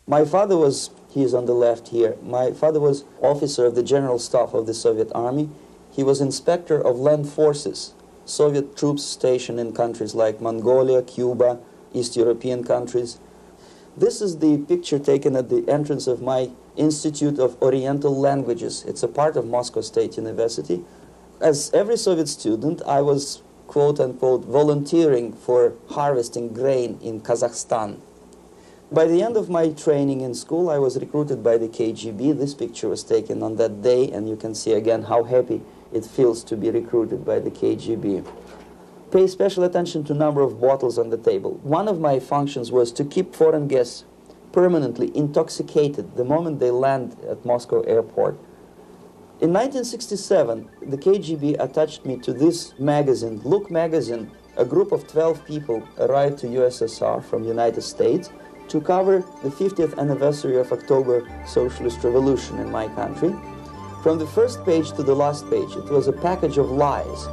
My father was, he is on the left here, my father was officer of the General Staff of the Soviet Army. He was inspector of land forces, Soviet troops stationed in countries like Mongolia, Cuba, East European countries. This is the picture taken at the entrance of my Institute of Oriental Languages. It's a part of Moscow State University. As every Soviet student, I was, quote-unquote, volunteering for harvesting grain in Kazakhstan. By the end of my training in school, I was recruited by the KGB. This picture was taken on that day, and you can see again how happy it feels to be recruited by the KGB. Pay special attention to number of bottles on the table. One of my functions was to keep foreign guests permanently intoxicated the moment they land at Moscow airport. In 1967, the KGB attached me to this magazine, Look magazine. A group of 12 people arrived to USSR from United States to cover the 50th anniversary of October Socialist Revolution in my country. From the first page to the last page, it was a package of lies.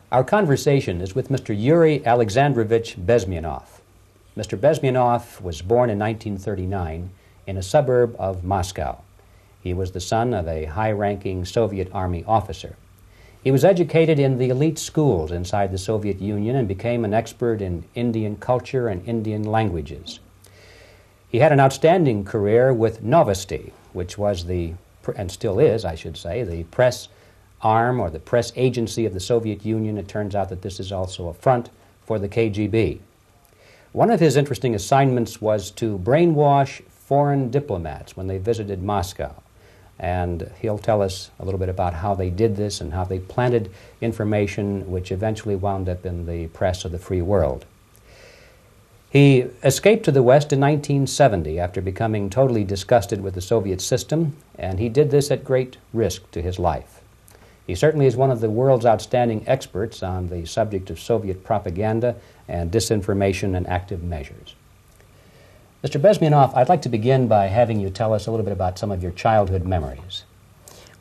Our conversation is with Mr. Yuri Alexandrovich Bezmenov. Mr. Bezmenov was born in 1939 in a suburb of Moscow. He was the son of a high-ranking Soviet Army officer. He was educated in the elite schools inside the Soviet Union and became an expert in Indian culture and Indian languages. He had an outstanding career with Novosti, which was the, and still is, I should say, the press arm or the press agency of the Soviet Union. It turns out that this is also a front for the KGB. One of his interesting assignments was to brainwash foreign diplomats when they visited Moscow. And he'll tell us a little bit about how they did this and how they planted information which eventually wound up in the press of the free world. He escaped to the West in 1970 after becoming totally disgusted with the Soviet system, and he did this at great risk to his life. He certainly is one of the world's outstanding experts on the subject of Soviet propaganda and disinformation and active measures. Mr. Bezmenov, I'd like to begin by having you tell us a little bit about some of your childhood memories.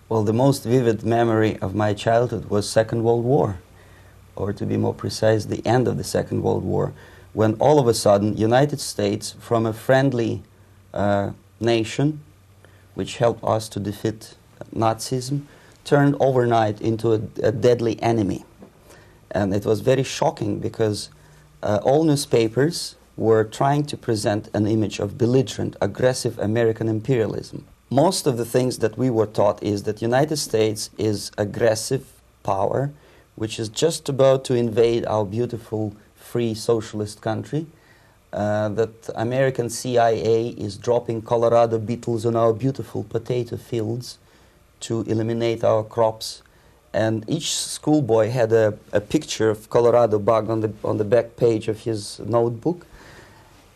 Well, the most vivid memory of my childhood was Second World War, or to be more precise, the end of the Second World War, when all of a sudden United States, from a friendly nation, which helped us to defeat Nazism, turned overnight into a deadly enemy. And it was very shocking because all newspapers were trying to present an image of belligerent, aggressive American imperialism. Most of the things that we were taught is that United States is aggressive power, which is just about to invade our beautiful, free, socialist country, that American CIA is dropping Colorado beetles on our beautiful potato fields to eliminate our crops, and each schoolboy had a picture of Colorado bug on the back page of his notebook,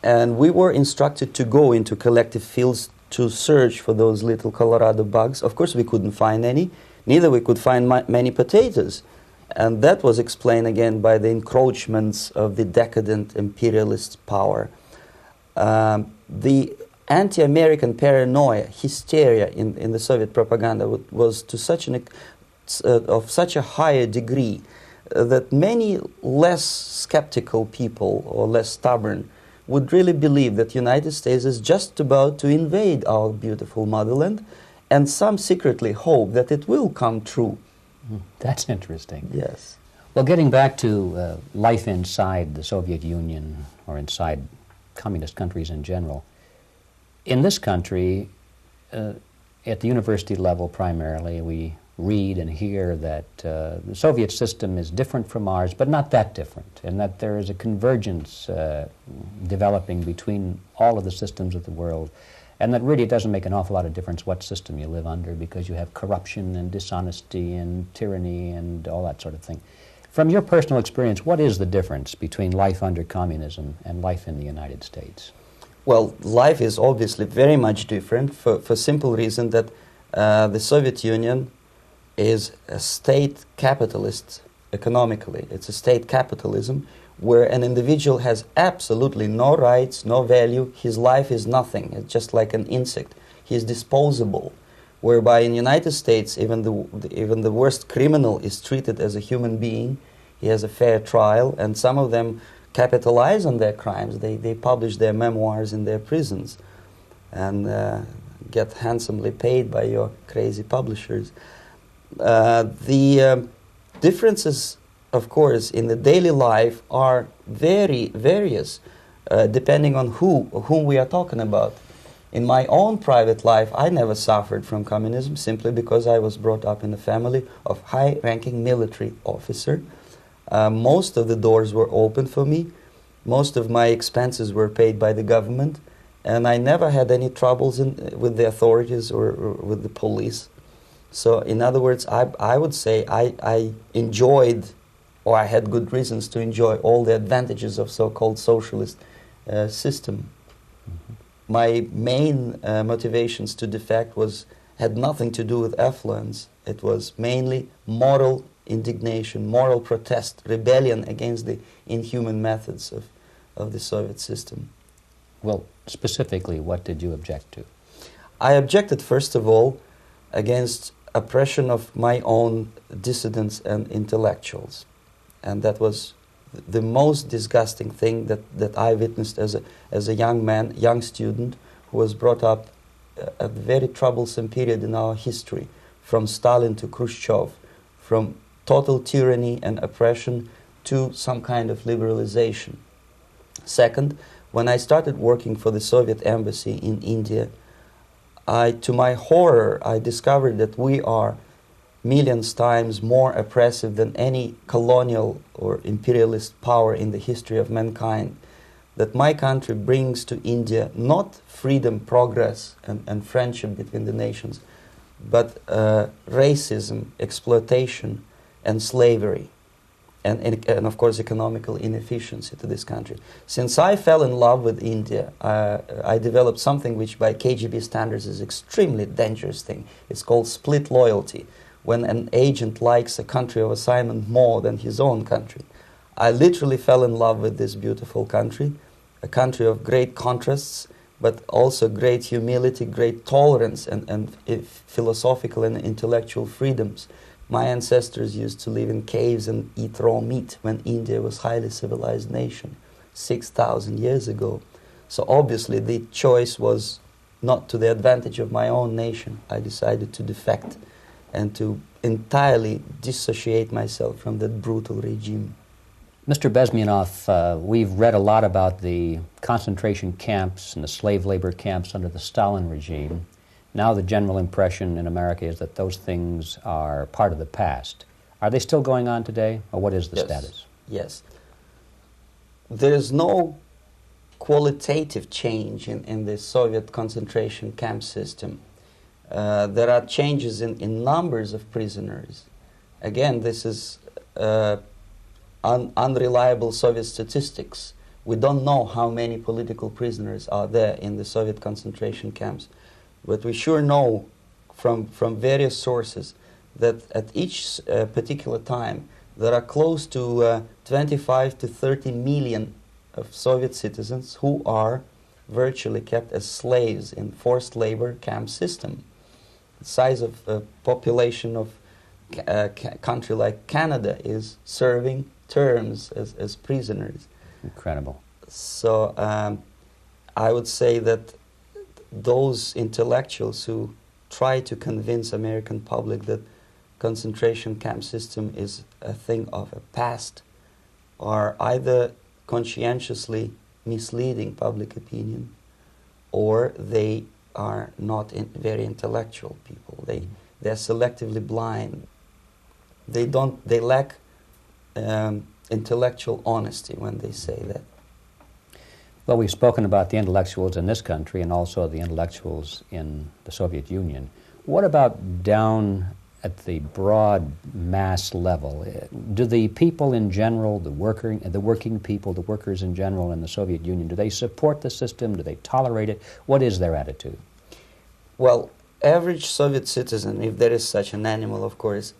and we were instructed to go into collective fields to search for those little Colorado bugs. Of course, we couldn't find any, neither we could find many potatoes, and that was explained again by the encroachments of the decadent imperialist power. The anti-American paranoia, hysteria in the Soviet propaganda was to such of such a higher degree that many less skeptical people or less stubborn would really believe that United States is just about to invade our beautiful motherland, and some secretly hope that it will come true. That's interesting. Yes. Well, getting back to life inside the Soviet Union or inside communist countries in general, in this country, at the university level primarily, we read and hear that the Soviet system is different from ours, but not that different, and that there is a convergence developing between all of the systems of the world, and that really it doesn't make an awful lot of difference what system you live under because you have corruption and dishonesty and tyranny and all that sort of thing. From your personal experience, what is the difference between life under communism and life in the United States? Well, life is obviously very much different for simple reason that the Soviet Union is a state capitalist economically. It's a state capitalism where an individual has absolutely no rights, no value. His life is nothing. It's just like an insect. He is disposable. Whereby in the United States, even the worst criminal is treated as a human being. He has a fair trial, and some of them capitalize on their crimes. They publish their memoirs in their prisons and get handsomely paid by your crazy publishers. The differences, of course, in the daily life are very various, depending on whom we are talking about. In my own private life, I never suffered from communism simply because I was brought up in a family of high-ranking military officer. Most of the doors were open for me. Most of my expenses were paid by the government, and I never had any troubles with the authorities or with the police. So, in other words, I would say I enjoyed, or I had good reasons to enjoy, all the advantages of so-called socialist system. Mm-hmm. My main motivations to defect had nothing to do with affluence. It was mainly moral indignation, moral protest, rebellion against the inhuman methods of the Soviet system. Well, specifically, what did you object to? I objected, first of all, against oppression of my own dissidents and intellectuals. And that was the most disgusting thing that I witnessed as a young man, young student, who was brought up a very troublesome period in our history, from Stalin to Khrushchev, from total tyranny and oppression to some kind of liberalization. Second, when I started working for the Soviet embassy in India, to my horror, I discovered that we are millions times more oppressive than any colonial or imperialist power in the history of mankind. That my country brings to India not freedom, progress, and friendship between the nations, but racism, exploitation, and slavery, and of course economical inefficiency to this country. Since I fell in love with India, I developed something which by KGB standards is extremely dangerous thing. It's called split loyalty, when an agent likes a country of assignment more than his own country. I literally fell in love with this beautiful country, a country of great contrasts, but also great humility, great tolerance, and philosophical and intellectual freedoms. My ancestors used to live in caves and eat raw meat when India was a highly civilized nation 6,000 years ago. So obviously the choice was not to the advantage of my own nation. I decided to defect and to entirely dissociate myself from that brutal regime. Mr. Bezmenov, we've read a lot about the concentration camps and the slave labor camps under the Stalin regime. Now the general impression in America is that those things are part of the past. Are they still going on today, or what is the status? Yes. There is no qualitative change in the Soviet concentration camp system. There are changes in numbers of prisoners. Again, this is unreliable Soviet statistics. We don't know how many political prisoners are there in the Soviet concentration camps. But we sure know from various sources that at each particular time there are close to 25 to 30 million of Soviet citizens who are virtually kept as slaves in forced labor camp system. The size of population of a country like Canada is serving terms as prisoners. Incredible. So I would say that those intellectuals who try to convince American public that concentration camp system is a thing of a past are either conscientiously misleading public opinion, or they are not very intellectual people. They're selectively blind. They lack intellectual honesty when they say that. Well, we've spoken about the intellectuals in this country and also the intellectuals in the Soviet Union. What about down at the broad mass level? Do the people in general, the working people, the workers in general in the Soviet Union, do they support the system? Do they tolerate it? What is their attitude? Well, average Soviet citizen, if there is such an animal, of course,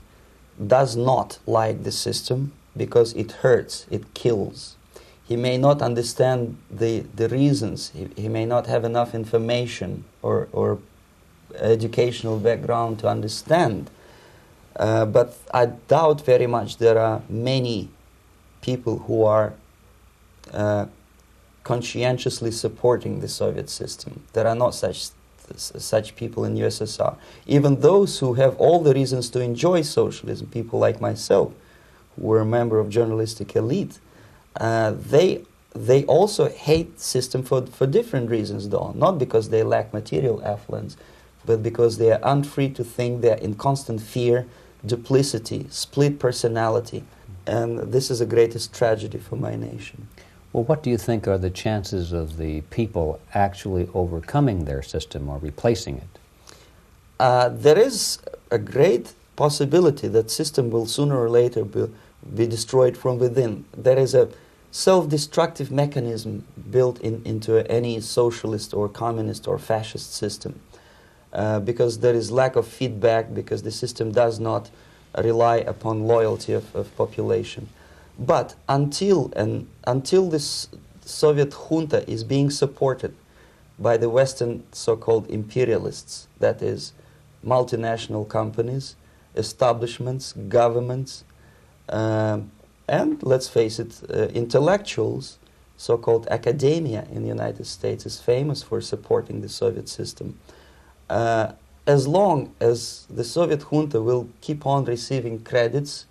does not like the system because it hurts, it kills. He may not understand the reasons, he may not have enough information or educational background to understand. But I doubt very much there are many people who are conscientiously supporting the Soviet system. There are not such people in USSR. Even those who have all the reasons to enjoy socialism, people like myself, who were a member of journalistic elite, they also hate the system for different reasons, though. Not because they lack material affluence, but because they are unfree to think, they are in constant fear, duplicity, split personality. And this is the greatest tragedy for my nation. Well, what do you think are the chances of the people actually overcoming their system or replacing it? There is a great possibility that system will sooner or later be destroyed from within. There is a self-destructive mechanism built into any socialist or communist or fascist system. Because there is lack of feedback, because the system does not rely upon loyalty of population. But until this Soviet junta is being supported by the Western so-called imperialists, that is, multinational companies, establishments, governments, and let's face it, intellectuals, so-called academia in the United States is famous for supporting the Soviet system. As long as the Soviet junta will keep on receiving credits,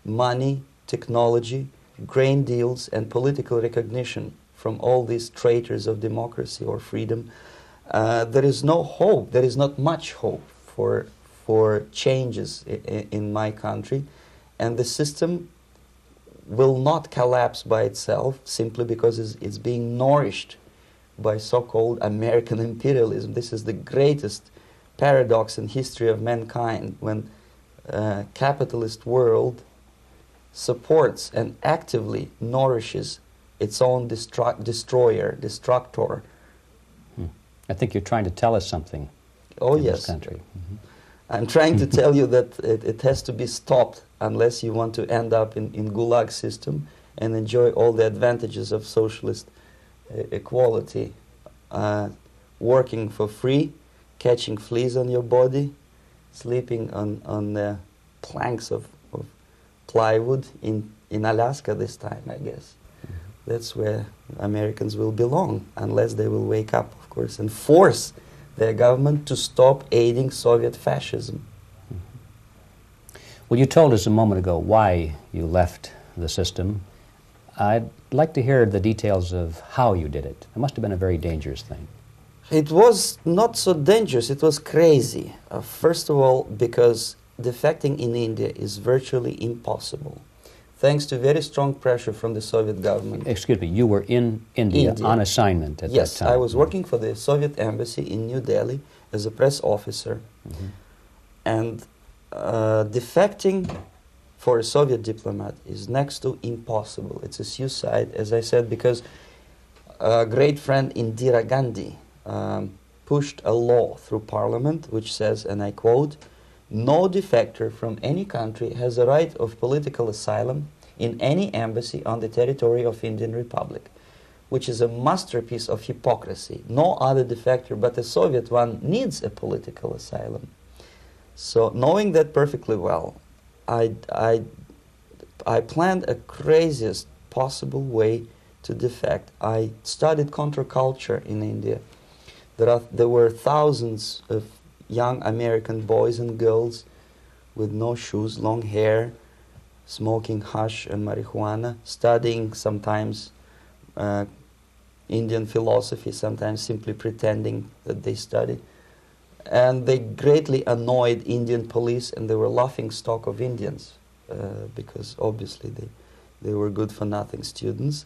money, technology, grain deals, and political recognition from all these traitors of democracy or freedom, there is no hope, there is not much hope for changes in my country, and the system will not collapse by itself simply because it's being nourished by so-called American imperialism. This is the greatest paradox in history of mankind, when capitalist world supports and actively nourishes its own destructor. I think you're trying to tell us something. Oh, in yes. This country. Mm-hmm. I'm trying to tell you that it has to be stopped unless you want to end up in Gulag system and enjoy all the advantages of socialist equality. Working for free, catching fleas on your body, sleeping on the planks of plywood in Alaska this time, I guess. Mm-hmm. That's where Americans will belong, unless they will wake up, of course, and force their government to stop aiding Soviet fascism. Mm-hmm. Well, you told us a moment ago why you left the system. I'd like to hear the details of how you did it. It must have been a very dangerous thing. It was not so dangerous, it was crazy. First of all, because defecting in India is virtually impossible, thanks to very strong pressure from the Soviet government. Excuse me, you were in India. On assignment at that time? Yes, I was working for the Soviet embassy in New Delhi as a press officer. Mm-hmm. And defecting for a Soviet diplomat is next to impossible. It's a suicide, as I said, because a great friend Indira Gandhi pushed a law through parliament which says, and I quote, "No defector from any country has a right of political asylum in any embassy on the territory of Indian Republic," which is a masterpiece of hypocrisy. No other defector but a Soviet one needs a political asylum. So knowing that perfectly well, I planned a craziest possible way to defect. I studied counterculture in India. There were thousands of young American boys and girls with no shoes, long hair, smoking hash and marijuana, studying sometimes Indian philosophy, sometimes simply pretending that they study. And they greatly annoyed Indian police, and they were laughing stock of Indians because obviously they were good-for-nothing students.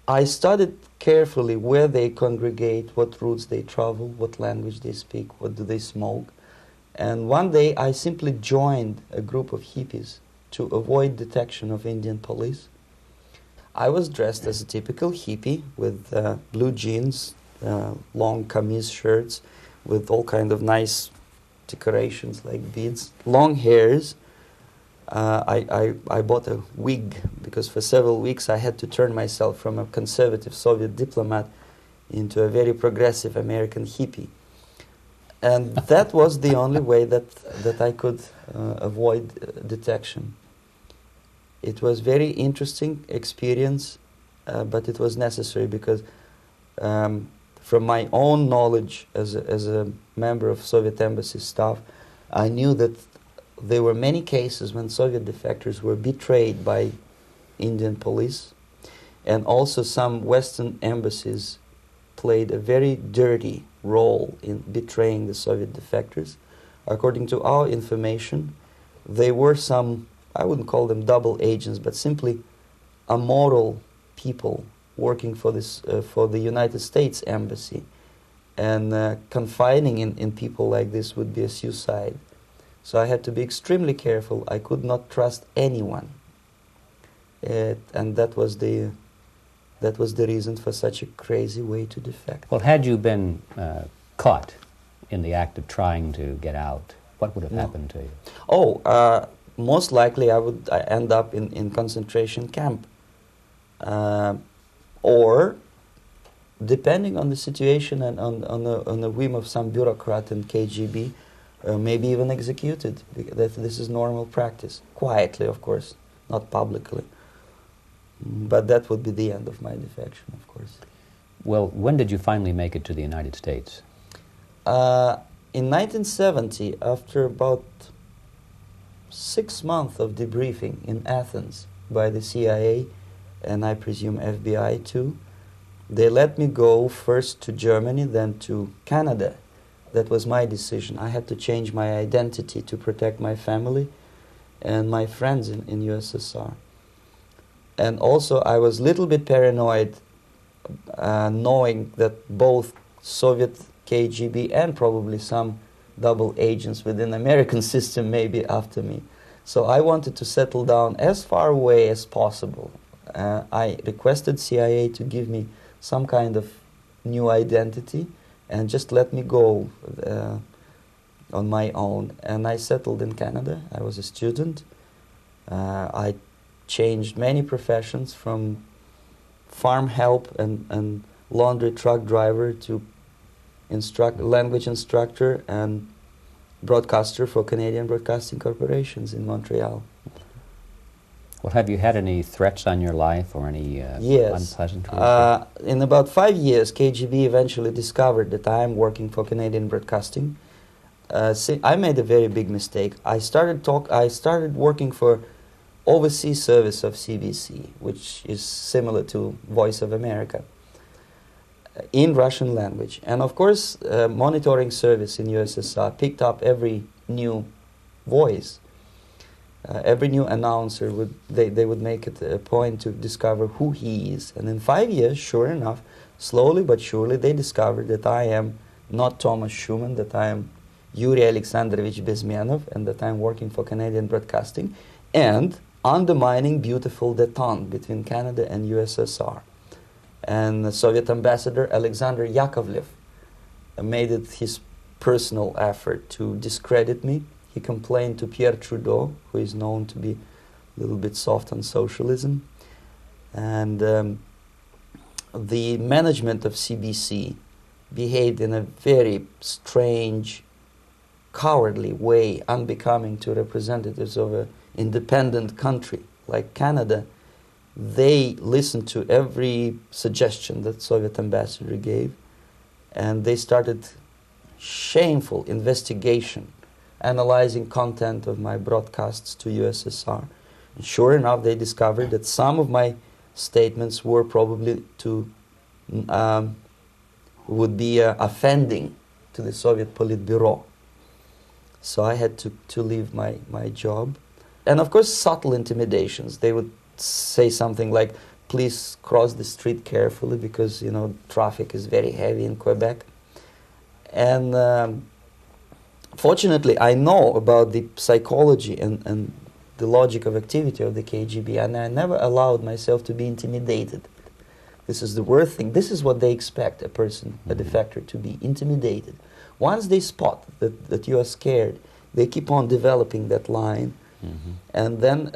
I studied carefully where they congregate, what routes they travel, what language they speak, what do they smoke. And one day I simply joined a group of hippies to avoid detection of Indian police. I was dressed as a typical hippie with blue jeans, long camise shirts with all kind of nice decorations like beads, long hairs, I bought a wig because for several weeks I had to turn myself from a conservative Soviet diplomat into a very progressive American hippie. And that was the only way that I could avoid detection. It was very interesting experience, but it was necessary because from my own knowledge as a member of Soviet embassy staff, I knew that there were many cases when Soviet defectors were betrayed by Indian police, and also some Western embassies played a very dirty role in betraying the Soviet defectors. According to our information, they were some, I wouldn't call them double agents, but simply amoral people working for this for the United States embassy, and confiding in people like this would be a suicide. So I had to be extremely careful. I could not trust anyone, and that was the reason for such a crazy way to defect. Well, had you been caught in the act of trying to get out, what would have happened to you? Oh, most likely I would end up in concentration camp, or, depending on the situation and on the whim of some bureaucrat in KGB, maybe even executed. This is normal practice, quietly, of course, not publicly. But that would be the end of my defection, of course. Well, when did you finally make it to the United States? In 1970, after about 6 months of debriefing in Athens by the CIA, and I presume FBI too, they let me go first to Germany, then to Canada. That was my decision. I had to change my identity to protect my family and my friends in USSR. And also I was a little bit paranoid, knowing that both Soviet KGB and probably some double agents within the American system may be after me. So I wanted to settle down as far away as possible. I requested CIA to give me some kind of new identity and just let me go on my own. And I settled in Canada. I was a student. I changed many professions, from farm help and laundry truck driver to language instructor and broadcaster for Canadian Broadcasting Corporations in Montreal. Well, have you had any threats on your life or any yes. unpleasant in about 5 years, KGB eventually discovered that I am working for Canadian Broadcasting. I made a very big mistake. I started working for overseas service of CBC, which is similar to Voice of America, in Russian language. And of course, monitoring service in USSR picked up every new voice. Every new announcer they would make it a point to discover who he is. And in 5 years, sure enough, slowly but surely, they discovered that I am not Thomas Schumann, that I am Yuri Alexandrovich Bezmenov, and that I am working for Canadian Broadcasting, and undermining beautiful détente between Canada and USSR. And the Soviet ambassador Alexander Yakovlev made it his personal effort to discredit me. He complained to Pierre Trudeau, who is known to be a little bit soft on socialism. And the management of CBC behaved in a very strange, cowardly way, unbecoming to representatives of an independent country like Canada. They listened to every suggestion that Soviet ambassador gave, and they started shameful investigation, analyzing content of my broadcasts to USSR. And sure enough, they discovered that some of my statements were probably would be offending to the Soviet Politburo. So I had to leave my job. And of course, subtle intimidations. They would say something like, please cross the street carefully because, you know, traffic is very heavy in Quebec. And fortunately, I know about the psychology and the logic of activity of the KGB, and I never allowed myself to be intimidated. This is the worst thing. This is what they expect a person, a defector, to be intimidated. Once they spot that you are scared, they keep on developing that line, And then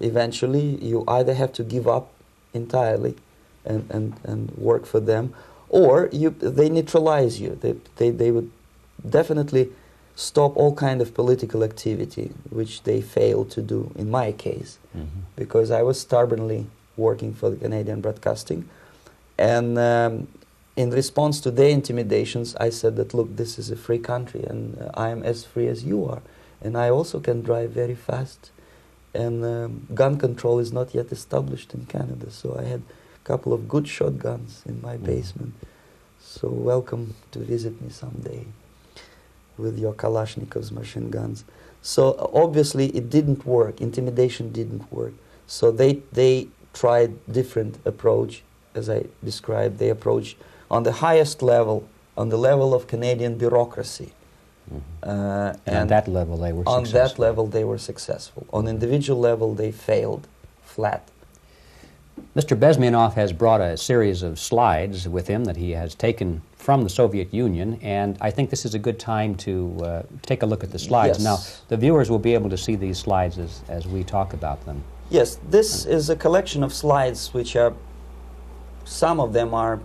eventually you either have to give up entirely and work for them, or they neutralize you. They would definitely stop all kind of political activity, which they failed to do in my case, because I was stubbornly working for the Canadian Broadcasting. And in response to their intimidations, I said that, look, this is a free country, and I am as free as you are. And I also can drive very fast. And gun control is not yet established in Canada, so I had a couple of good shotguns in my basement. So welcome to visit me someday with your Kalashnikov's machine guns. So obviously it didn't work. Intimidation didn't work. So they tried different approach, as I described. They approached on the highest level, on the level of Canadian bureaucracy. And on that level they were successful. On that level they were successful. On individual level they failed flat. Mr. Bezmenov has brought a series of slides with him that he has taken from the Soviet Union, and I think this is a good time to take a look at the slides. Yes. Now, the viewers will be able to see these slides as we talk about them. Yes, this is a collection of slides which are, some of them are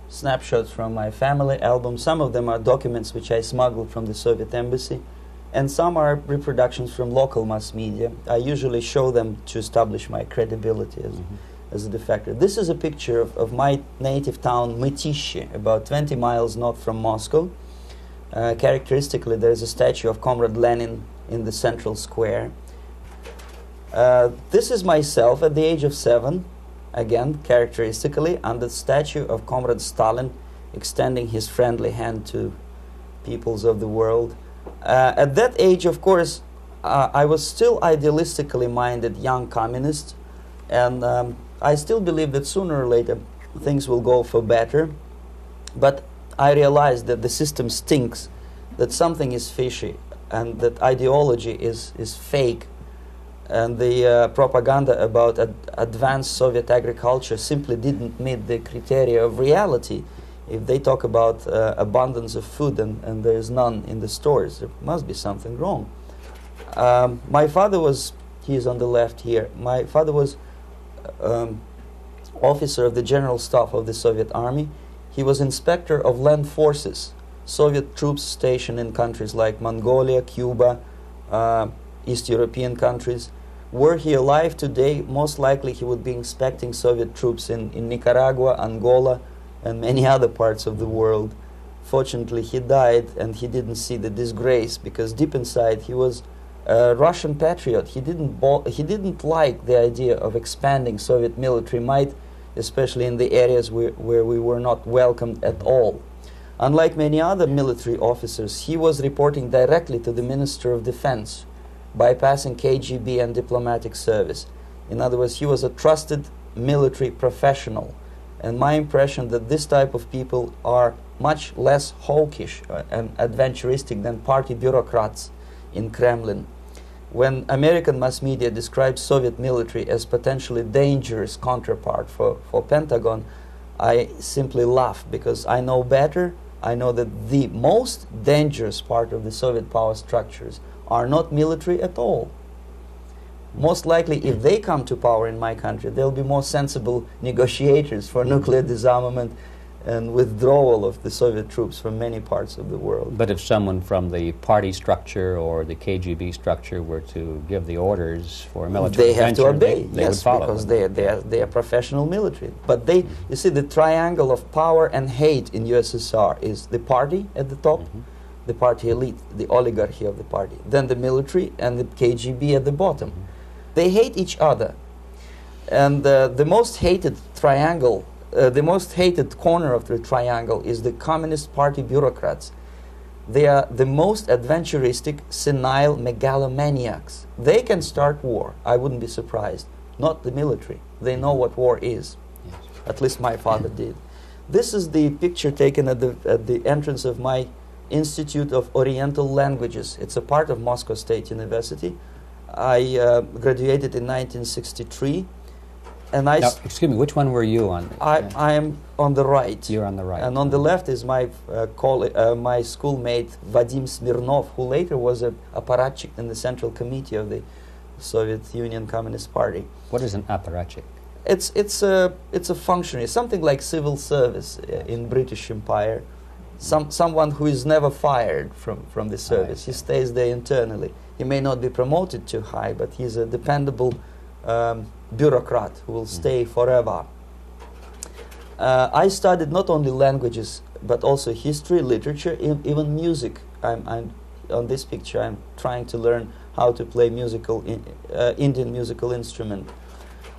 snapshots from my family album, some of them are documents which I smuggled from the Soviet embassy, and some are reproductions from local mass media. I usually show them to establish my credibility as a defector. This is a picture of my native town, Mytishi, about 20 miles north from Moscow. Characteristically, there is a statue of Comrade Lenin in the central square. This is myself at the age of 7, again, characteristically, under the statue of Comrade Stalin, extending his friendly hand to peoples of the world. At that age, of course, I was still idealistically minded young communist, and I still believe that sooner or later things will go for better. But I realized that the system stinks, that something is fishy, and that ideology is fake, and the propaganda about advanced Soviet agriculture simply didn't meet the criteria of reality. If they talk about abundance of food and there is none in the stores, there must be something wrong. My father was, he is on the left here, my father was officer of the General Staff of the Soviet Army. He was inspector of land forces, Soviet troops stationed in countries like Mongolia, Cuba, East European countries. Were he alive today, most likely he would be inspecting Soviet troops in Nicaragua, Angola, and many other parts of the world. Fortunately, he died and he didn't see the disgrace, because deep inside he was a Russian patriot. He didn't like the idea of expanding Soviet military might, especially in the areas where we were not welcomed at all. Unlike many other military officers, he was reporting directly to the Minister of Defense, bypassing KGB and diplomatic service. In other words, he was a trusted military professional. And my impression that this type of people are much less hawkish and adventuristic than party bureaucrats in Kremlin. When American mass media describes Soviet military as potentially dangerous counterpart for Pentagon, I simply laugh, because I know better. I know that the most dangerous part of the Soviet power structures are not military at all. Most likely, if they come to power in my country, they'll be more sensible negotiators for nuclear disarmament and withdrawal of the Soviet troops from many parts of the world. But if someone from the party structure or the KGB structure were to give the orders for a military intervention, they have to obey, they would follow, because they are professional military. But they, you see, the triangle of power and hate in USSR is the party at the top, the party elite, the oligarchy of the party, then the military and the KGB at the bottom. They hate each other, and the most hated triangle, the most hated corner of the triangle is the Communist Party bureaucrats. They are the most adventuristic, senile megalomaniacs. They can start war, I wouldn't be surprised. Not the military. They know what war is. Yes. At least my father did. This is the picture taken at the entrance of my Institute of Oriental Languages. It's a part of Moscow State University. I graduated in 1963. And I Now, excuse me, which one were you on? I am on the right. You're on the right. And on the left is my my schoolmate Vadim Smirnov, who later was a apparatchik in the Central Committee of the Soviet Union Communist Party. What is an apparatchik? It's a functionary, something like civil service in British Empire. Someone who is never fired from the service. He stays there internally. He may not be promoted too high, but he's a dependable bureaucrat who will stay forever. I studied not only languages, but also history, literature, even music. I'm on this picture. I'm trying to learn how to play Indian musical instrument.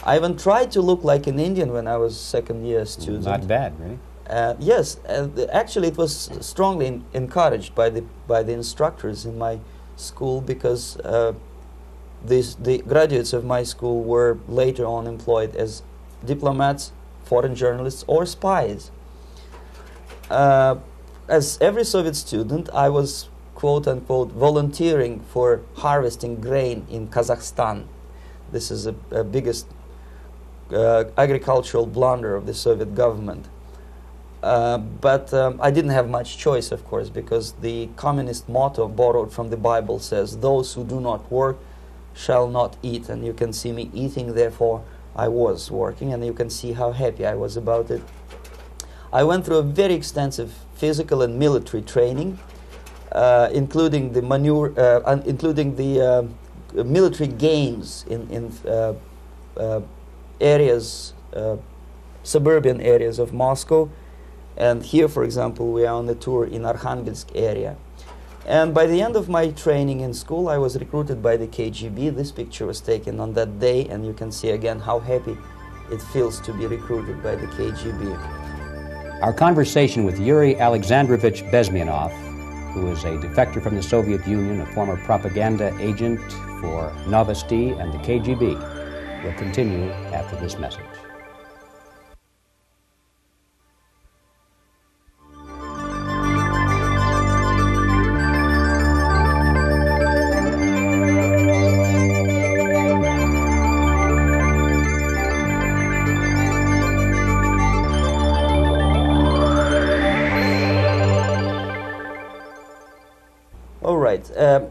I even tried to look like an Indian when I was second-year student. Not bad, really. Yes, actually, it was strongly encouraged by the instructors in my school, because the graduates of my school were later on employed as diplomats, foreign journalists, or spies. As every Soviet student, I was quote-unquote volunteering for harvesting grain in Kazakhstan. This is a biggest agricultural blunder of the Soviet government. But I didn't have much choice, of course, because the communist motto borrowed from the Bible says, "Those who do not work shall not eat." And you can see me eating, therefore I was working, and you can see how happy I was about it. I went through a very extensive physical and military training, including the military games in areas, suburban areas of Moscow. And here, for example, we are on a tour in Arkhangelsk area. And by the end of my training in school, I was recruited by the KGB. This picture was taken on that day, and you can see again how happy it feels to be recruited by the KGB. Our conversation with Yuri Alexandrovich Bezmenov, who is a defector from the Soviet Union, a former propaganda agent for Novosti and the KGB, will continue after this message.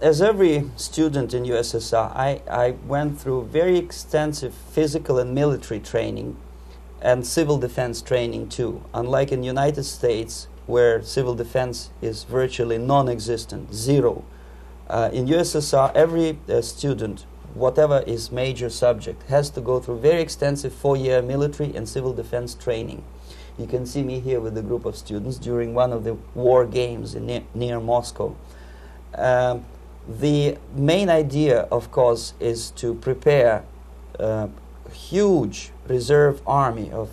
As every student in USSR, I went through very extensive physical and military training and civil defense training too. Unlike in the United States, where civil defense is virtually non-existent, zero. In USSR, every student, whatever his major subject, has to go through very extensive 4-year military and civil defense training. You can see me here with a group of students during one of the war games near Moscow. The main idea, of course, is to prepare a huge reserve army of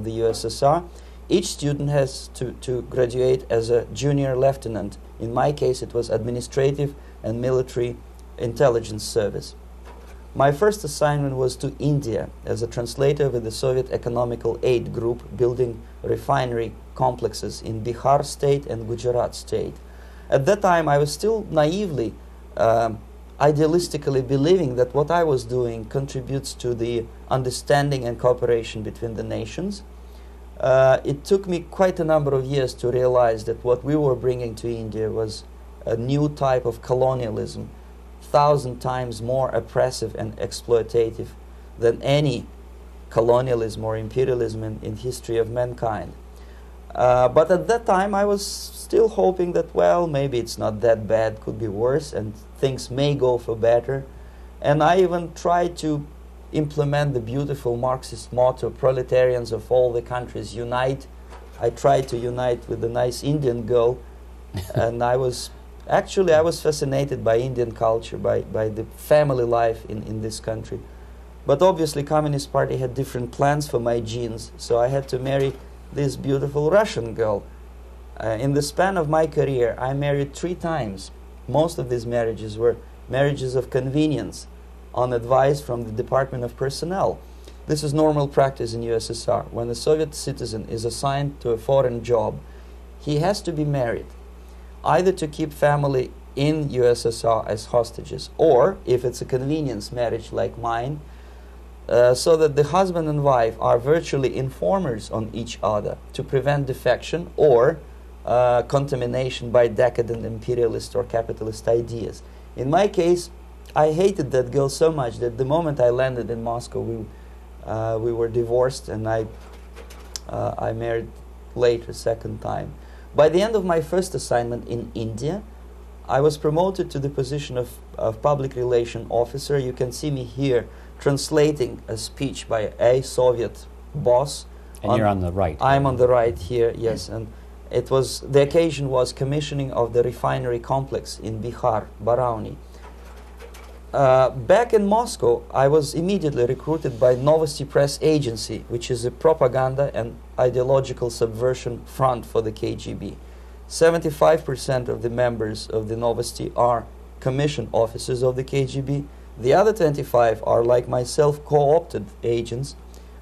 the USSR. Each student has to graduate as a junior lieutenant. In my case, it was administrative and military intelligence service. My first assignment was to India as a translator with the Soviet Economical Aid Group, building refinery complexes in Bihar state and Gujarat state. At that time, I was still naively, idealistically believing that what I was doing contributes to the understanding and cooperation between the nations. It took me quite a number of years to realize that what we were bringing to India was a new type of colonialism, 1,000 times more oppressive and exploitative than any colonialism or imperialism in history of mankind. But at that time, I was still hoping that, well, maybe it's not that bad, could be worse, and things may go for better. And I even tried to implement the beautiful Marxist motto, proletarians of all the countries unite. I tried to unite with the nice Indian girl, and I was fascinated by Indian culture, by the family life in this country. But obviously, Communist Party had different plans for my genes, so I had to marry this beautiful Russian girl. In the span of my career, I married 3 times. Most of these marriages were marriages of convenience, on advice from the Department of Personnel. This is normal practice in USSR. When a Soviet citizen is assigned to a foreign job, he has to be married, either to keep family in USSR as hostages, or, if it's a convenience marriage like mine, so that the husband and wife are virtually informers on each other to prevent defection or contamination by decadent imperialist or capitalist ideas. In my case, I hated that girl so much that the moment I landed in Moscow, we were divorced, and I married later, second time. By the end of my first assignment in India, I was promoted to the position of public relation officer. You can see me here translating a speech by a Soviet boss. And you're on the right. I'm on the right here, yes. And it was, the occasion was commissioning of the refinery complex in Bihar, Barauni. Back in Moscow, I was immediately recruited by Novosti Press Agency, which is a propaganda and ideological subversion front for the KGB. 75% of the members of the Novosti are commissioned officers of the KGB. The other 25 are, like myself, co-opted agents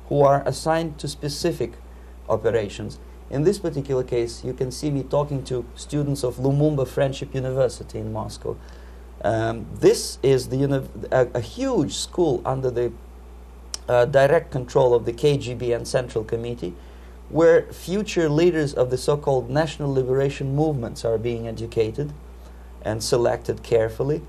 who are assigned to specific operations. In this particular case, you can see me talking to students of Lumumba Friendship University in Moscow. This is a huge school under the direct control of the KGB and Central Committee, where future leaders of the so-called national liberation movements are being educated and selected carefully.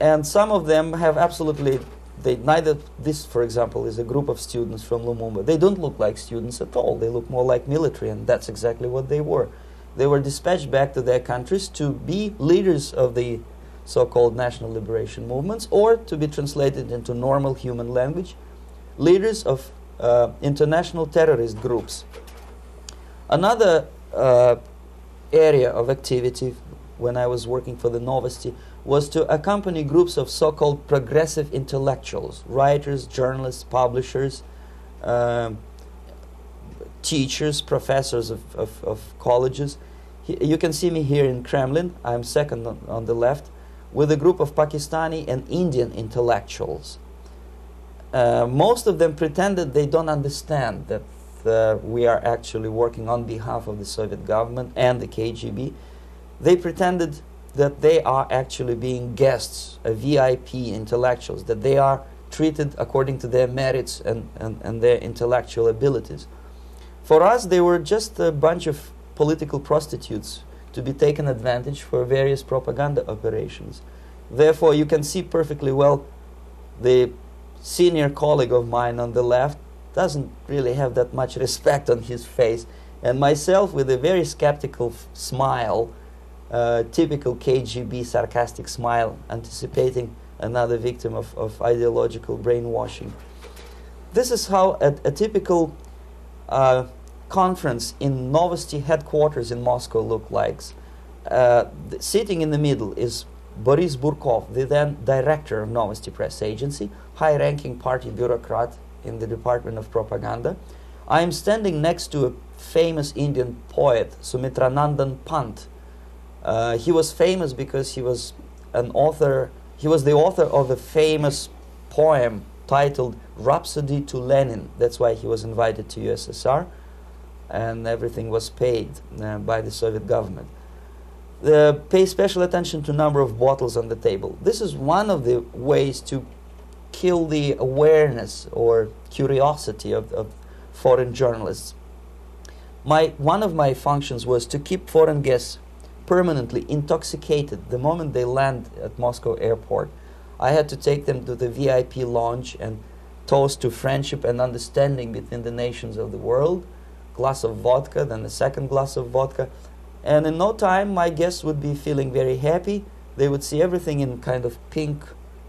And some of them have absolutely, this, for example, is a group of students from Lumumba. They don't look like students at all. They look more like military, and that's exactly what they were. They were dispatched back to their countries to be leaders of the so-called national liberation movements, or to be translated into normal human language, leaders of international terrorist groups. Another area of activity when I was working for the Novosti was to accompany groups of so-called progressive intellectuals, writers, journalists, publishers, teachers, professors of colleges. You can see me here in Kremlin. I'm second on the left, with a group of Pakistani and Indian intellectuals. Most of them pretended they don't understand that we are actually working on behalf of the Soviet government and the KGB. They pretended that they are actually being guests, VIP intellectuals, that they are treated according to their merits and their intellectual abilities. For us, they were just a bunch of political prostitutes to be taken advantage for various propaganda operations. Therefore, you can see perfectly well the senior colleague of mine on the left doesn't really have that much respect on his face, and myself with a very skeptical smile, typical KGB sarcastic smile, anticipating another victim of ideological brainwashing. This is how a typical conference in Novosti headquarters in Moscow looked like. Sitting in the middle is Boris Burkov, the then director of Novosti Press Agency, high-ranking party bureaucrat in the Department of Propaganda. I am standing next to a famous Indian poet, Sumitranandan Pant. He was famous because he was an author. He was the author of a famous poem titled Rhapsody to Lenin. That's why he was invited to USSR, and everything was paid by the Soviet government. Pay special attention to number of bottles on the table. This is one of the ways to kill the awareness or curiosity of foreign journalists. One of my functions was to keep foreign guests permanently intoxicated the moment they land at Moscow airport. I had to take them to the VIP lounge and toast to friendship and understanding between the nations of the world. Glass of vodka, then a second glass of vodka. And in no time, my guests would be feeling very happy. They would see everything in kind of pink,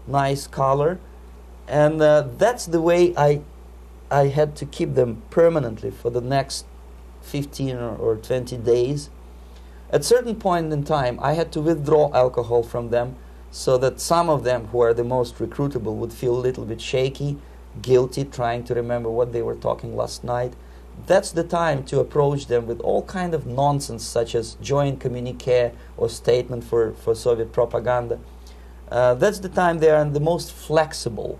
nice color. And that's the way I had to keep them permanently for the next 15 or 20 days. At a certain point in time, I had to withdraw alcohol from them so that some of them who are the most recruitable would feel a little bit shaky, guilty, trying to remember what they were talking last night. That's the time to approach them with all kind of nonsense, such as joint communique or statement for Soviet propaganda. That's the time they are the most flexible.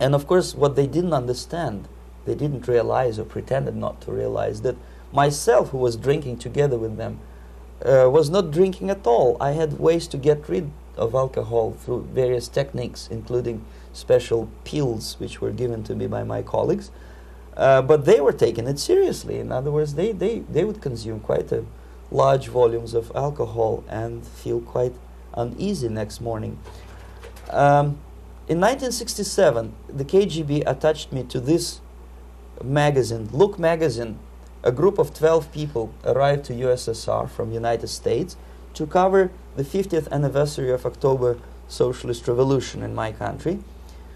And of course, what they didn't understand, they didn't realize or pretended not to realize, that myself, who was drinking together with them, was not drinking at all. I had ways to get rid of alcohol through various techniques, including special pills which were given to me by my colleagues. But they were taking it seriously. In other words, they would consume quite large volumes of alcohol and feel quite uneasy next morning. In 1967, the KGB attached me to this magazine, Look magazine. A group of 12 people arrived to USSR from United States to cover the 50th anniversary of October Socialist Revolution in my country.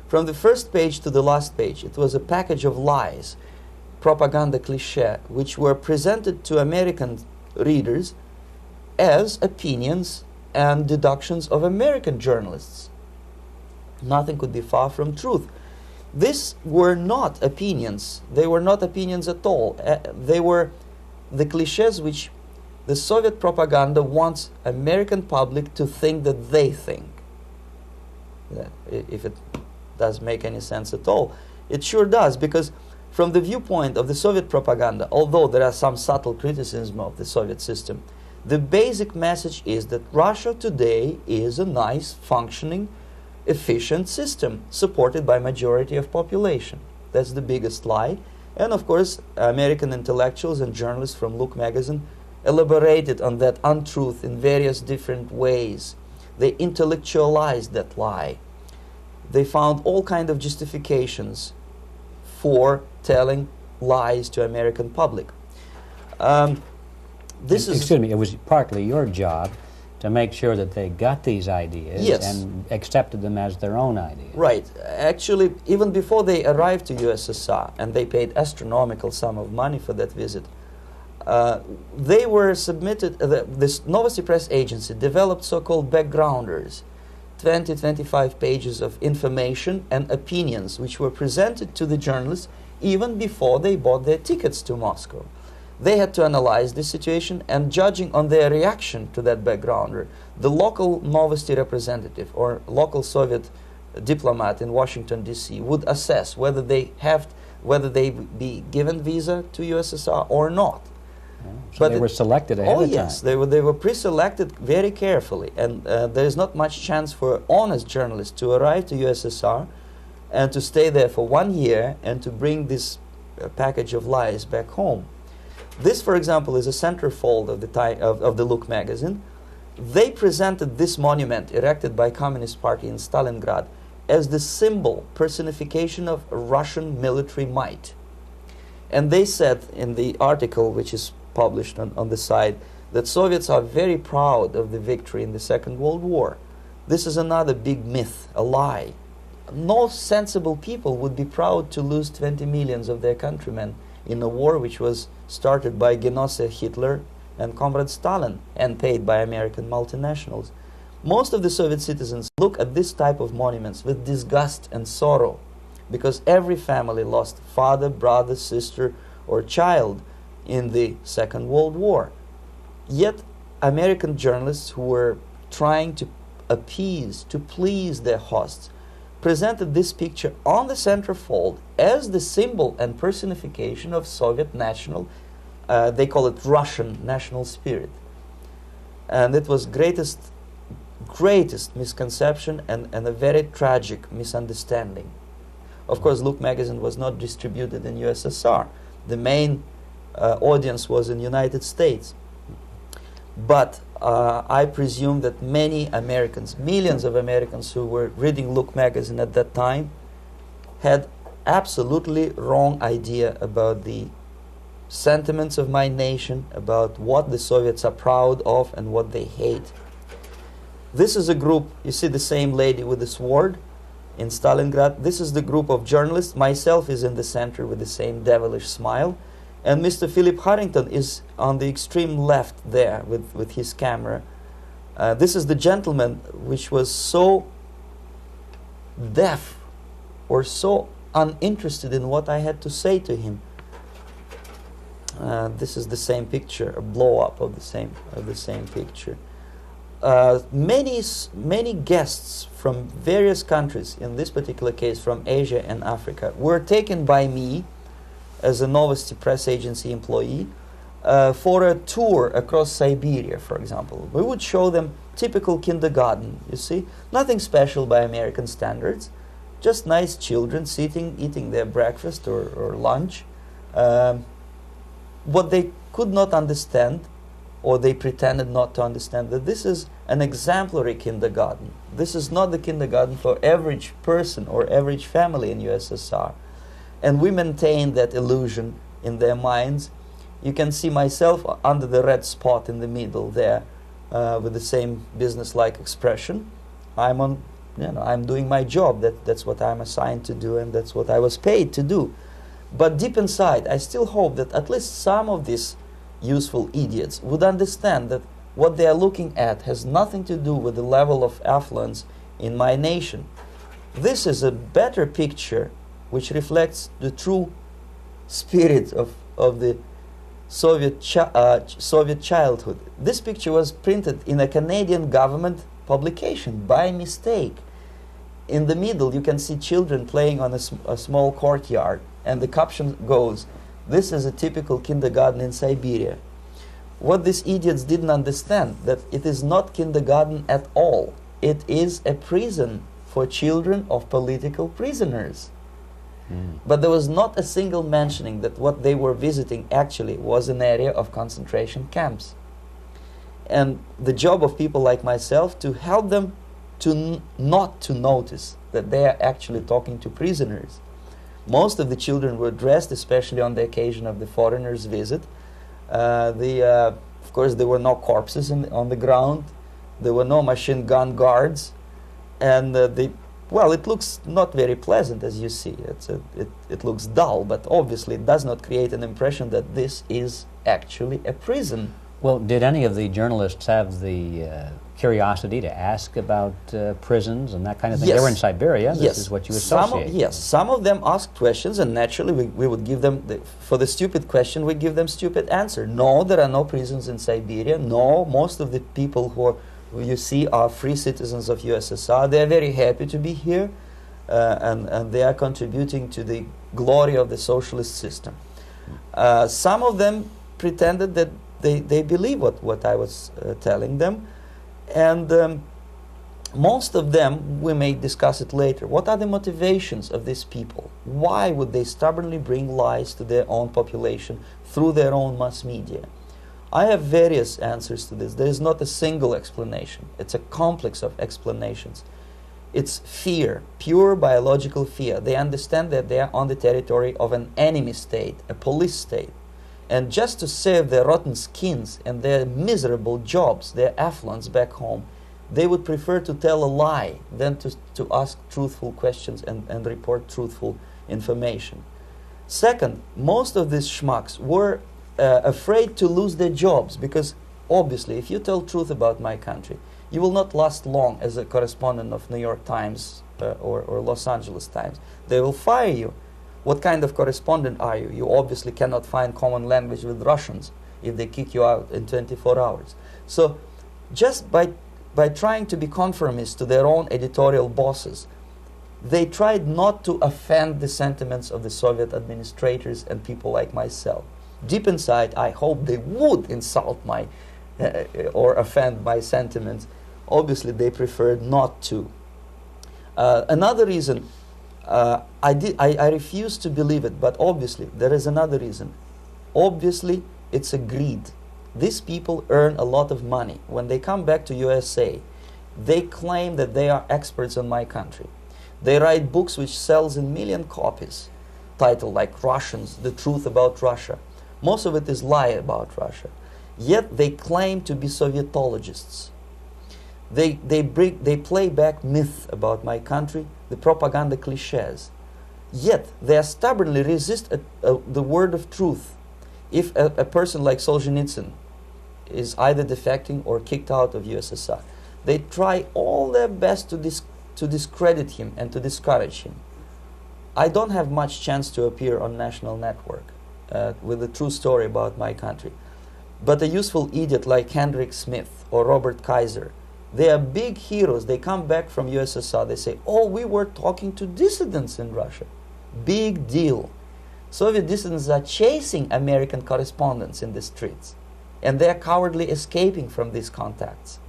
From the first page to the last page, it was a package of lies, propaganda cliché, which were presented to American readers as opinions and deductions of American journalists. Nothing could be far from truth. These were not opinions. They were not opinions at all. They were the clichés which the Soviet propaganda wants American public to think that they think. If it does make any sense at all. It sure does, because from the viewpoint of the Soviet propaganda, although there are some subtle criticism of the Soviet system, the basic message is that Russia today is a nice, functioning, efficient system supported by majority of population. That's the biggest lie. And of course, American intellectuals and journalists from Look magazine elaborated on that untruth in various different ways. They intellectualized that lie. They found all kinds of justifications for telling lies to American public. Excuse me, it was partly your job to make sure that they got these ideas, yes, and accepted them as their own ideas. Right. Actually, even before they arrived to USSR, and they paid astronomical sum of money for that visit, they were submitted, this Novosti Press Agency developed so-called backgrounders, 20-25 pages of information and opinions which were presented to the journalists even before they bought their tickets to Moscow. They had to analyze the situation, and judging on their reaction to that backgrounder, the local Novosti representative or local Soviet diplomat in Washington, D.C. would assess whether they be given visa to USSR or not. So but they were selected ahead of time. Oh yes, they were pre-selected very carefully, and there is not much chance for honest journalists to arrive to USSR and to stay there for 1 year and to bring this package of lies back home. This, for example, is a centerfold of the Look magazine. They presented this monument erected by Communist Party in Stalingrad as the symbol, personification of Russian military might. And they said in the article, which is published on the site, that Soviets are very proud of the victory in the Second World War. This is another big myth, a lie. No sensible people would be proud to lose 20 millions of their countrymen in a war which was started by Genoese Hitler and Comrade Stalin and paid by American multinationals. Most of the Soviet citizens look at this type of monuments with disgust and sorrow, because every family lost father, brother, sister, or child in the Second World War. Yet American journalists who were trying to appease, to please their hosts, presented this picture on the centerfold as the symbol and personification of Soviet national, they call it Russian national spirit. And it was greatest misconception and a very tragic misunderstanding. Of course, Look magazine was not distributed in USSR. The main audience was in United States. But I presume that many Americans, millions of Americans who were reading Look magazine at that time, had absolutely wrong idea about the sentiments of my nation, about what the Soviets are proud of and what they hate. This is a group, you see the same lady with the sword in Stalingrad. This is the group of journalists. Myself is in the center with the same devilish smile. And Mr. Philip Harrington is on the extreme left there with his camera. This is the gentleman which was so deaf or so uninterested in what I had to say to him. This is the same picture, a blow-up of the same picture. Many guests from various countries, in this particular case from Asia and Africa, were taken by me as a Novosti Press Agency employee for a tour across Siberia, for example. We would show them typical kindergarten, you see, nothing special by American standards, just nice children sitting, eating their breakfast or lunch. What they could not understand, or they pretended not to understand, that this is an exemplary kindergarten. This is not the kindergarten for average person or average family in USSR. And we maintain that illusion in their minds. You can see myself under the red spot in the middle there, with the same business-like expression. I'm doing my job. That's what I'm assigned to do, and that's what I was paid to do. But deep inside, I still hope that at least some of these useful idiots would understand that what they are looking at has nothing to do with the level of affluence in my nation. This is a better picture which reflects the true spirit of the Soviet childhood. This picture was printed in a Canadian government publication by mistake. In the middle, you can see children playing on a small courtyard, and the caption goes, "This is a typical kindergarten in Siberia." What these idiots didn't understand, that it is not kindergarten at all. It is a prison for children of political prisoners. But there was not a single mentioning that what they were visiting actually was an area of concentration camps. And the job of people like myself to help them to not to notice that they are actually talking to prisoners. Most of the children were dressed, especially on the occasion of the foreigners' visit. Of course, there were no corpses on the ground. There were no machine gun guards. And well, it looks not very pleasant, as you see. It looks dull, but obviously it does not create an impression that this is actually a prison. Well, did any of the journalists have the curiosity to ask about prisons and that kind of thing? Yes. They were in Siberia. This Yes. is what you associate. Yes, some of them asked questions, and naturally we would give them, for the stupid question, we give them stupid answer. No, there are no prisons in Siberia. No, most of the people who you see are free citizens of USSR. They are very happy to be here, and they are contributing to the glory of the socialist system. Some of them pretended that they believe what I was telling them, and most of them, we may discuss it later, what are the motivations of these people? Why would they stubbornly bring lies to their own population through their own mass media? I have various answers to this. There is not a single explanation. It's a complex of explanations. It's fear, pure biological fear. They understand that they are on the territory of an enemy state, a police state. And just to save their rotten skins and their miserable jobs, their affluence back home, they would prefer to tell a lie than to ask truthful questions and report truthful information. Second, most of these schmucks were afraid to lose their jobs, because obviously if you tell truth about my country, you will not last long as a correspondent of New York Times or Los Angeles Times. They will fire you. What kind of correspondent are you? You obviously cannot find common language with Russians if they kick you out in 24 hours. So just by trying to be conformist to their own editorial bosses, they tried not to offend the sentiments of the Soviet administrators and people like myself. Deep inside, I hope they would insult my or offend my sentiments. Obviously, they preferred not to. Another reason, I refuse to believe it, but obviously, there is another reason. Obviously, it's a greed. These people earn a lot of money. When they come back to USA, they claim that they are experts on my country. They write books which sells in million copies, titled like Russians, The Truth About Russia. Most of it is lie about Russia. Yet they claim to be Sovietologists. They play back myth about my country, the propaganda cliches. Yet they stubbornly resist the word of truth. If a person like Solzhenitsyn is either defecting or kicked out of USSR, they try all their best to discredit him and to discourage him. I don't have much chance to appear on national network with a true story about my country. But a useful idiot like Hendrik Smith or Robert Kaiser, they are big heroes. They come back from USSR. They say, oh, we were talking to dissidents in Russia. Big deal. Soviet dissidents are chasing American correspondents in the streets, and they are cowardly escaping from these contacts.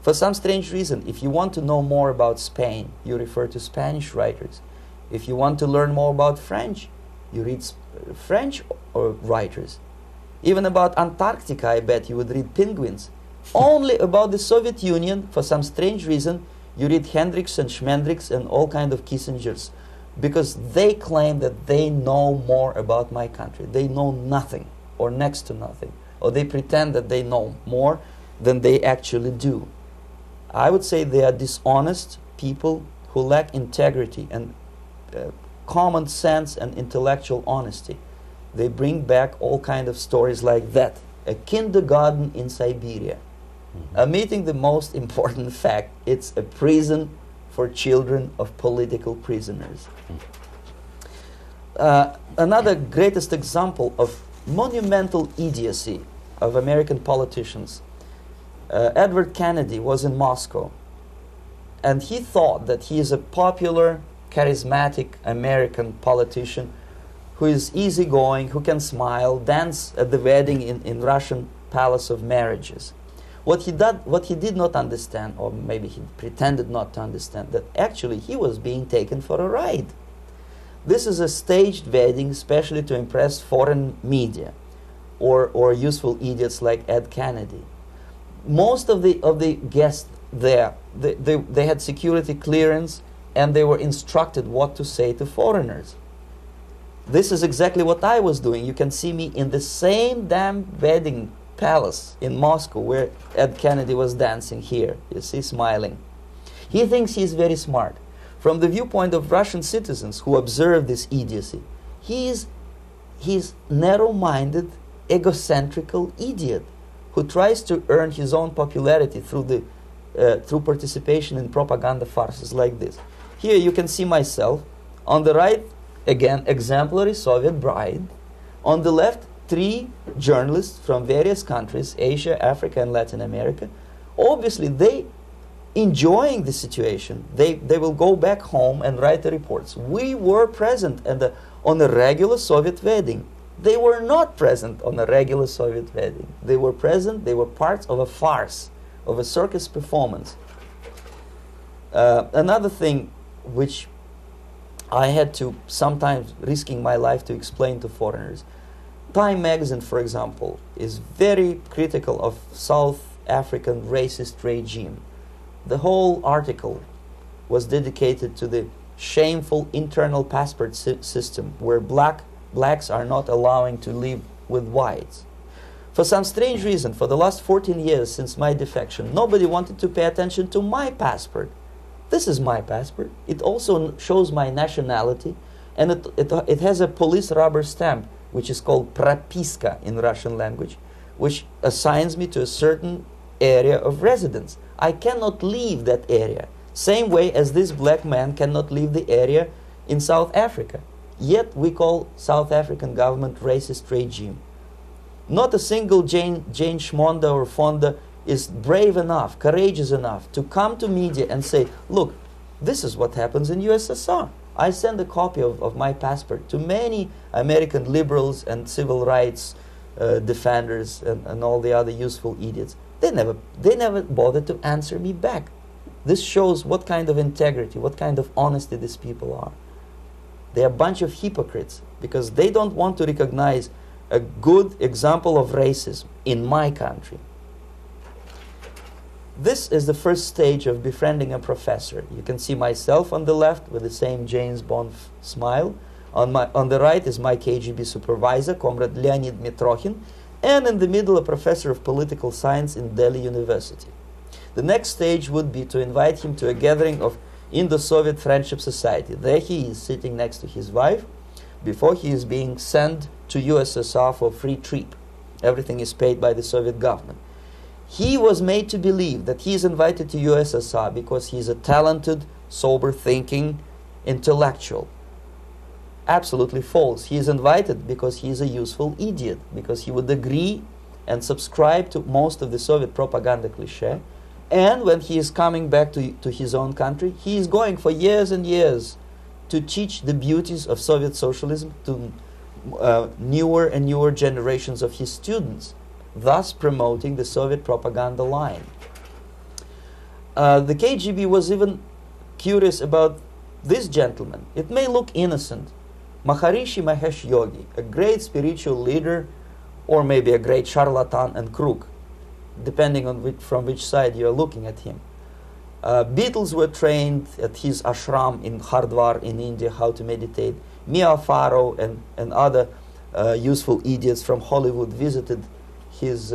For some strange reason, if you want to know more about Spain, you refer to Spanish writers. If you want to learn more about French, you read French writers. Even about Antarctica, I bet you would read Penguins. Only about the Soviet Union, for some strange reason, you read Hendricks and Schmendricks and all kind of Kissingers, because they claim that they know more about my country. They know nothing, or next to nothing, or they pretend that they know more than they actually do. I would say they are dishonest people who lack integrity and common sense and intellectual honesty. They bring back all kind of stories like that. A kindergarten in Siberia. Omitting the most important fact, it's a prison for children of political prisoners. Another greatest example of monumental idiocy of American politicians. Edward Kennedy was in Moscow, and he thought that he is a popular, charismatic American politician who is easygoing, who can smile, dance at the wedding in Russian Palace of Marriages. What he did not understand, or maybe he pretended not to understand, that actually he was being taken for a ride. This is a staged wedding especially to impress foreign media or useful idiots like Ed Kennedy. Most of the guests there, they had security clearance, and they were instructed what to say to foreigners. This is exactly what I was doing. You can see me in the same damn wedding palace in Moscow where Ed Kennedy was dancing here. You see, smiling. He thinks he's very smart. From the viewpoint of Russian citizens who observe this idiocy, he's narrow-minded, egocentrical idiot who tries to earn his own popularity through participation in propaganda farces like this. Here you can see myself. On the right, again, exemplary Soviet bride. On the left, 3 journalists from various countries, Asia, Africa, and Latin America. Obviously, they enjoying the situation. They will go back home and write the reports. We were present on a regular Soviet wedding. They were not present on a regular Soviet wedding. They were present, they were parts of a farce, of a circus performance. Another thing which I had to sometimes risking my life to explain to foreigners. Time magazine, for example, is very critical of South African racist regime. The whole article was dedicated to the shameful internal passport system where blacks are not allowing to live with whites. For some strange reason, for the last 14 years since my defection, nobody wanted to pay attention to my passport. This is my passport. It also shows my nationality, and it has a police rubber stamp, which is called propiska in Russian language, which assigns me to a certain area of residence. I cannot leave that area, same way as this black man cannot leave the area in South Africa. Yet we call South African government racist regime. Not a single Jane Schmonda or Fonda is brave enough, courageous enough to come to media and say, look, this is what happens in USSR. I send a copy of my passport to many American liberals and civil rights defenders and all the other useful idiots. They never bothered to answer me back. This shows what kind of integrity, what kind of honesty these people are. They are a bunch of hypocrites because they don't want to recognize a good example of racism in my country. This is the first stage of befriending a professor. You can see myself on the left with the same James Bond smile. On the right is my KGB supervisor, Comrade Leonid Mitrokhin, and in the middle a professor of political science in Delhi University. The next stage would be to invite him to a gathering of Indo-Soviet Friendship Society. There he is sitting next to his wife before he is being sent to USSR for free trip. Everything is paid by the Soviet government. He was made to believe that he is invited to USSR because he is a talented, sober-thinking intellectual. Absolutely false. He is invited because he is a useful idiot, because he would agree and subscribe to most of the Soviet propaganda cliché. And when he is coming back to his own country, he is going for years and years to teach the beauties of Soviet socialism to newer and newer generations of his students, thus promoting the Soviet propaganda line. The KGB was even curious about this gentleman. It may look innocent. Maharishi Mahesh Yogi, a great spiritual leader, or maybe a great charlatan and crook, depending on from which side you are looking at him. Beatles were trained at his ashram in Hardwar in India how to meditate. Mia Farrow and other useful idiots from Hollywood visited his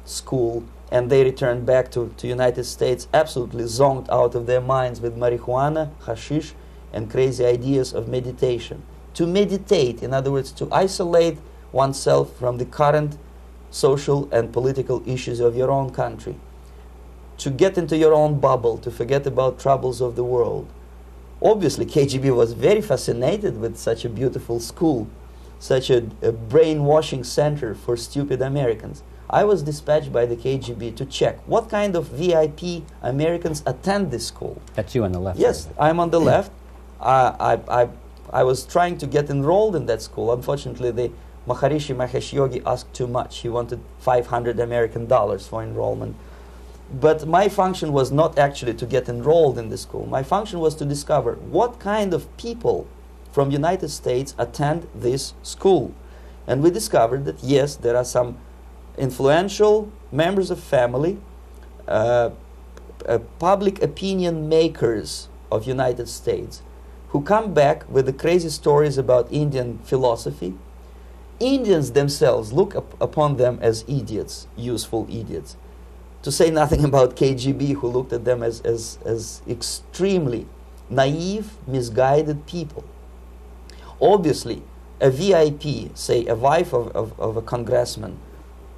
school, and they returned back to United States absolutely zonked out of their minds with marijuana, hashish, and crazy ideas of meditation. To meditate, in other words, to isolate oneself from the current social and political issues of your own country, to get into your own bubble, to forget about troubles of the world. Obviously, KGB was very fascinated with such a beautiful school, such a brainwashing center for stupid Americans. I was dispatched by the KGB to check what kind of VIP Americans attend this school. That's you on the left. Yes, I'm on the left. I was trying to get enrolled in that school. Unfortunately, the Maharishi Mahesh Yogi asked too much. He wanted $500 American for enrollment. But my function was not actually to get enrolled in the school. My function was to discover what kind of people from United States attend this school. And we discovered that, yes, there are some influential members of family, public opinion makers of United States, who come back with the crazy stories about Indian philosophy. Indians themselves look upon them as idiots, useful idiots. To say nothing about KGB, who looked at them as extremely naive, misguided people. Obviously, a VIP, say a wife of a congressman,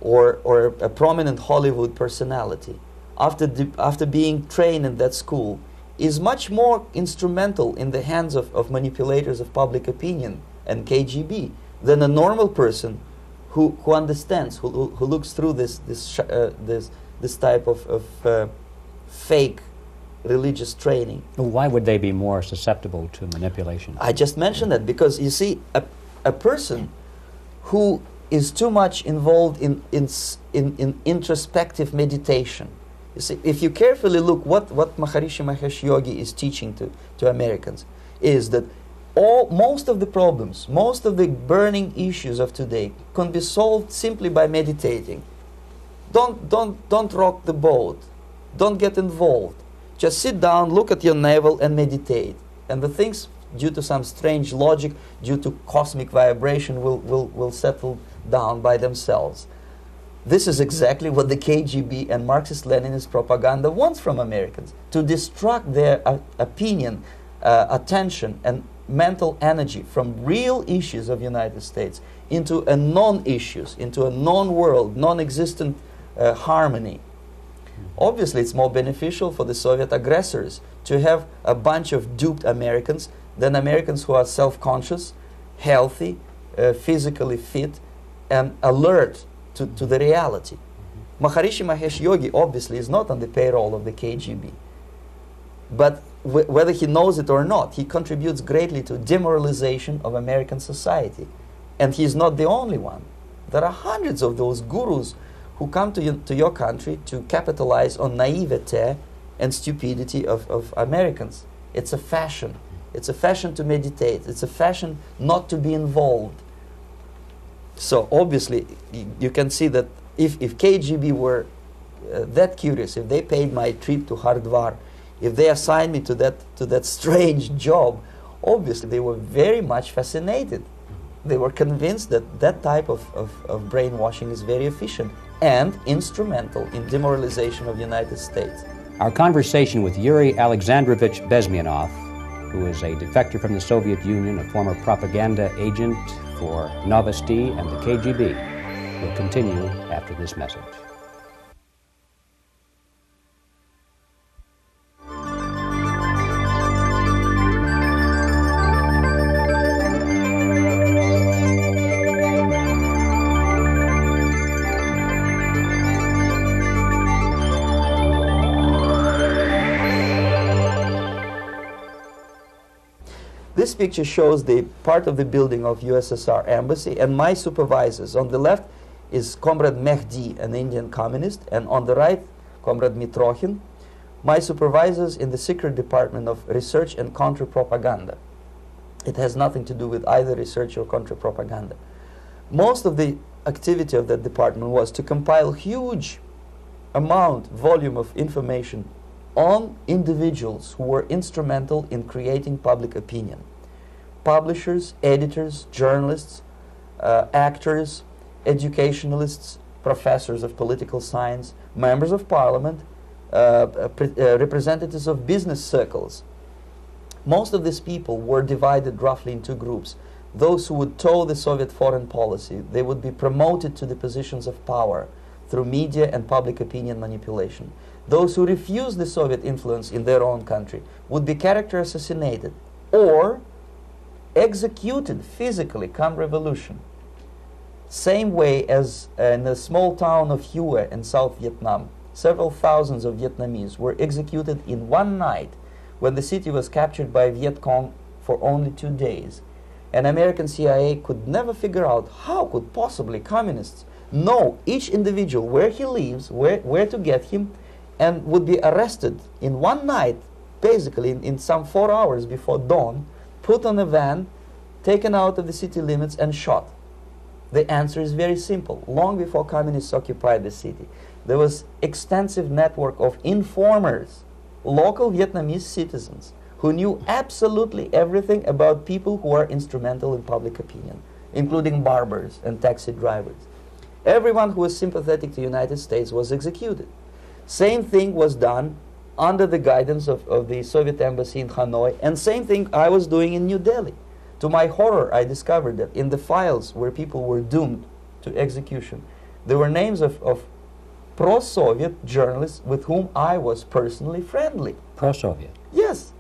or a prominent Hollywood personality, after being trained in that school, is much more instrumental in the hands of manipulators of public opinion and KGB than a normal person who understands, who looks through this type of fake religious training. Why would they be more susceptible to manipulation? I just mentioned that because, you see, a person who is too much involved in introspective meditation. You see, if you carefully look what Maharishi Mahesh Yogi is teaching to Americans, is that most of the problems, most of the burning issues of today can be solved simply by meditating. Don't rock the boat. Don't get involved. Just sit down, look at your navel, and meditate. And the things, due to some strange logic, due to cosmic vibration, will settle down by themselves. This is exactly what the KGB and Marxist-Leninist propaganda wants from Americans, to distract their opinion, attention, and mental energy from real issues of United States into a non-issues, into a non-world, non-existent harmony. Obviously, it's more beneficial for the Soviet aggressors to have a bunch of duped Americans than Americans who are self-conscious, healthy, physically fit, and alert to the reality. Maharishi Mahesh Yogi obviously is not on the payroll of the KGB. But whether he knows it or not, he contributes greatly to demoralization of American society. And he's not the only one. There are hundreds of those gurus who come to your country to capitalize on naivete and stupidity of Americans. It's a fashion. It's a fashion to meditate. It's a fashion not to be involved. So obviously, you can see that if KGB were that curious, if they paid my trip to Hardwar, if they assigned me to that strange job, obviously they were very much fascinated. They were convinced that that type of brainwashing is very efficient and instrumental in demoralization of the United States. Our conversation with Yuri Alexandrovich Bezmenov, who is a defector from the Soviet Union, a former propaganda agent for Novosti and the KGB, will continue after this message. This picture shows the part of the building of USSR embassy, and my supervisors. On the left is Comrade Mehdi, an Indian communist, and on the right, Comrade Mitrokhin, my supervisors in the secret department of research and counter-propaganda. It has nothing to do with either research or counter-propaganda. Most of the activity of that department was to compile huge volume of information on individuals who were instrumental in creating public opinion. Publishers, editors, journalists, actors, educationalists, professors of political science, members of parliament, representatives of business circles. Most of these people were divided roughly in two groups. Those who would toe the Soviet foreign policy, they would be promoted to the positions of power through media and public opinion manipulation. Those who refused the Soviet influence in their own country would be character assassinated or executed physically come revolution. Same way as in the small town of Hue in South Vietnam, several thousands of Vietnamese were executed in one night when the city was captured by Viet Cong for only 2 days. And American CIA could never figure out how could possibly communists know each individual, where he lives, where to get him, and would be arrested in one night, basically in some 4 hours before dawn, put on a van, taken out of the city limits and shot. The answer is very simple. Long before communists occupied the city, there was extensive network of informers, local Vietnamese citizens, who knew absolutely everything about people who are instrumental in public opinion, including barbers and taxi drivers. Everyone who was sympathetic to the United States was executed. Same thing was done under the guidance of the Soviet embassy in Hanoi, and same thing I was doing in New Delhi. To my horror, I discovered that in the files where people were doomed to execution, there were names of pro-Soviet journalists with whom I was personally friendly. Pro-Soviet? Yes.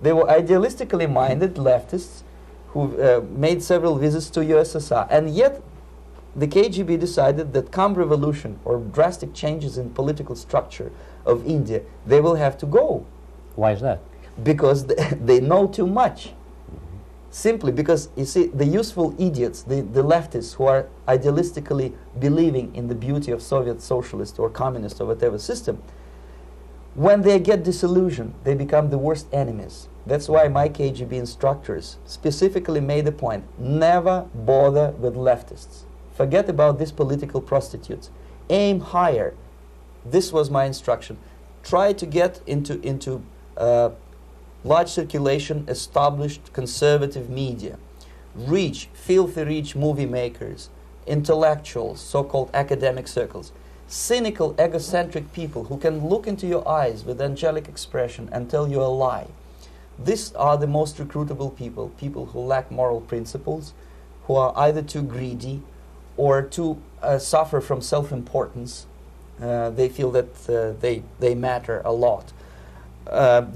They were idealistically minded leftists who made several visits to USSR, and yet the KGB decided that come revolution or drastic changes in political structure of India, they will have to go. Why is that? Because they know too much. Simply because, you see, the useful idiots, the leftists who are idealistically believing in the beauty of Soviet socialist or communist or whatever system, when they get disillusioned, they become the worst enemies. That's why my KGB instructors specifically made a point, never bother with leftists. Forget about these political prostitutes. Aim higher. This was my instruction. Try to get into large circulation, established conservative media. Rich, filthy rich movie makers, intellectuals, so-called academic circles. Cynical, egocentric people who can look into your eyes with angelic expression and tell you a lie. These are the most recruitable people, people who lack moral principles, who are either too greedy or too suffer from self-importance. They feel that they matter a lot.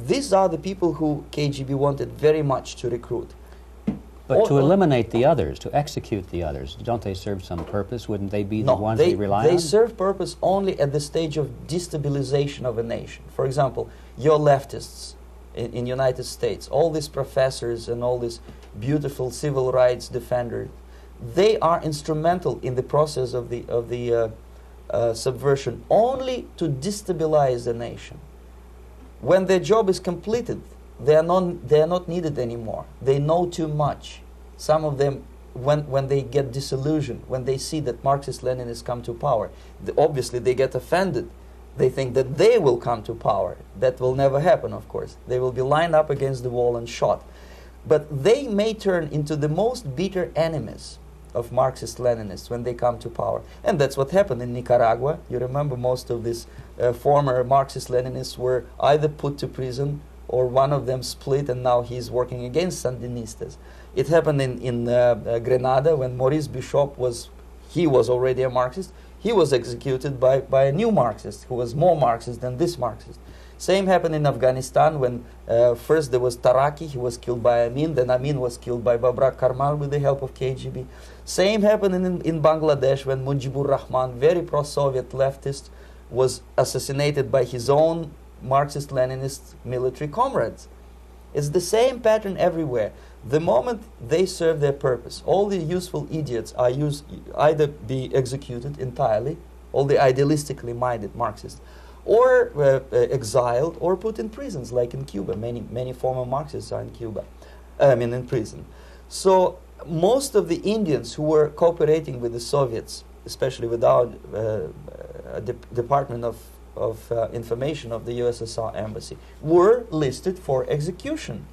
These are the people who KGB wanted very much to recruit. But to eliminate the others, to execute the others, don't they serve some purpose? Wouldn't they be the ones we rely on? They serve purpose only at the stage of destabilization of a nation. For example, your leftists in United States, all these professors and all these beautiful civil rights defenders, they are instrumental in the process of the subversion only to destabilize the nation. When their job is completed, they are not needed anymore. They know too much. Some of them, when they get disillusioned, when they see that Marxist-Leninists come to power, obviously they get offended. They think that they will come to power. That will never happen, of course. They will be lined up against the wall and shot. But they may turn into the most bitter enemies of Marxist-Leninists when they come to power. And that's what happened in Nicaragua. You remember most of these former Marxist-Leninists were either put to prison or one of them split, and now he's working against Sandinistas. It happened in Grenada when Maurice Bishop was already a Marxist. He was executed by a new Marxist who was more Marxist than this Marxist. Same happened in Afghanistan when first there was Taraki, he was killed by Amin, then Amin was killed by Babrak Karmal with the help of KGB. Same happened in Bangladesh when Mujibur Rahman, very pro-Soviet leftist, was assassinated by his own Marxist-Leninist military comrades. It's the same pattern everywhere. The moment they serve their purpose, all the useful idiots are either be executed entirely, all the idealistically minded Marxists, or exiled or put in prisons, like in Cuba. Many former Marxists are in Cuba, in prison. So most of the Indians who were cooperating with the Soviets, especially with our Department of Information of the USSR Embassy, were listed for execution.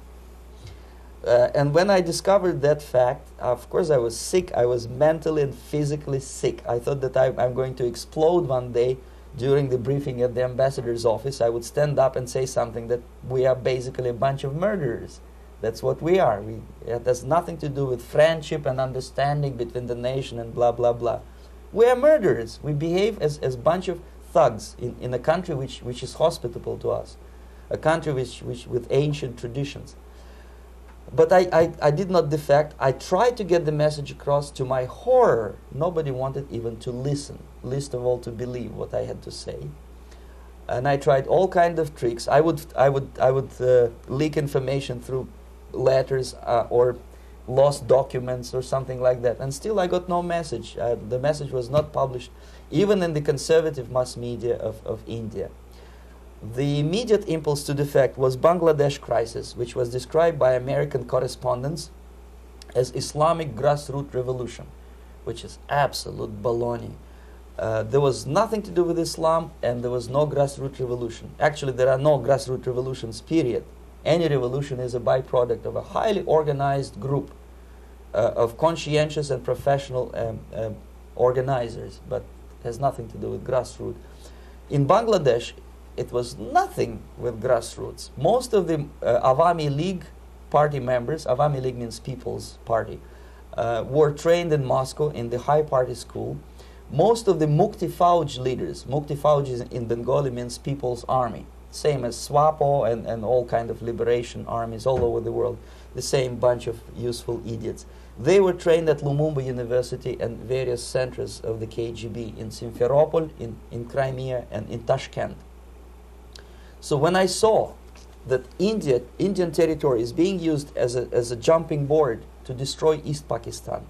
And when I discovered that fact, of course I was sick. I was mentally and physically sick. I thought that I'm going to explode one day during the briefing at the ambassador's office. I would stand up and say something that we are basically a bunch of murderers. That's what we are. It has nothing to do with friendship and understanding between the nation and blah, blah, blah. We are murderers. We behave as a bunch of thugs in a country which is hospitable to us, a country which with ancient traditions. But I did not defect. I tried to get the message across. To my horror, nobody wanted even to listen, least of all to believe what I had to say. And I tried all kinds of tricks. I would leak information through letters or lost documents or something like that. And still I got no message. The message was not published, even in the conservative mass media of India. The immediate impulse to defect was Bangladesh crisis, which was described by American correspondents as Islamic grassroots revolution, which is absolute baloney. There was nothing to do with Islam, and there was no grassroots revolution. Actually, there are no grassroots revolutions, period. Any revolution is a byproduct of a highly organized group of conscientious and professional organizers, but has nothing to do with grassroots. In Bangladesh, it was nothing with grassroots. Most of the Awami League party members, Awami League means People's Party, were trained in Moscow in the high party school. Most of the Mukti Fauj leaders, Mukti Fauj in Bengali means People's Army, same as SWAPO and all kind of liberation armies all over the world, the same bunch of useful idiots. They were trained at Lumumba University and various centers of the KGB in Simferopol, in Crimea, and in Tashkent. So when I saw that Indian territory is being used as a jumping board to destroy East Pakistan,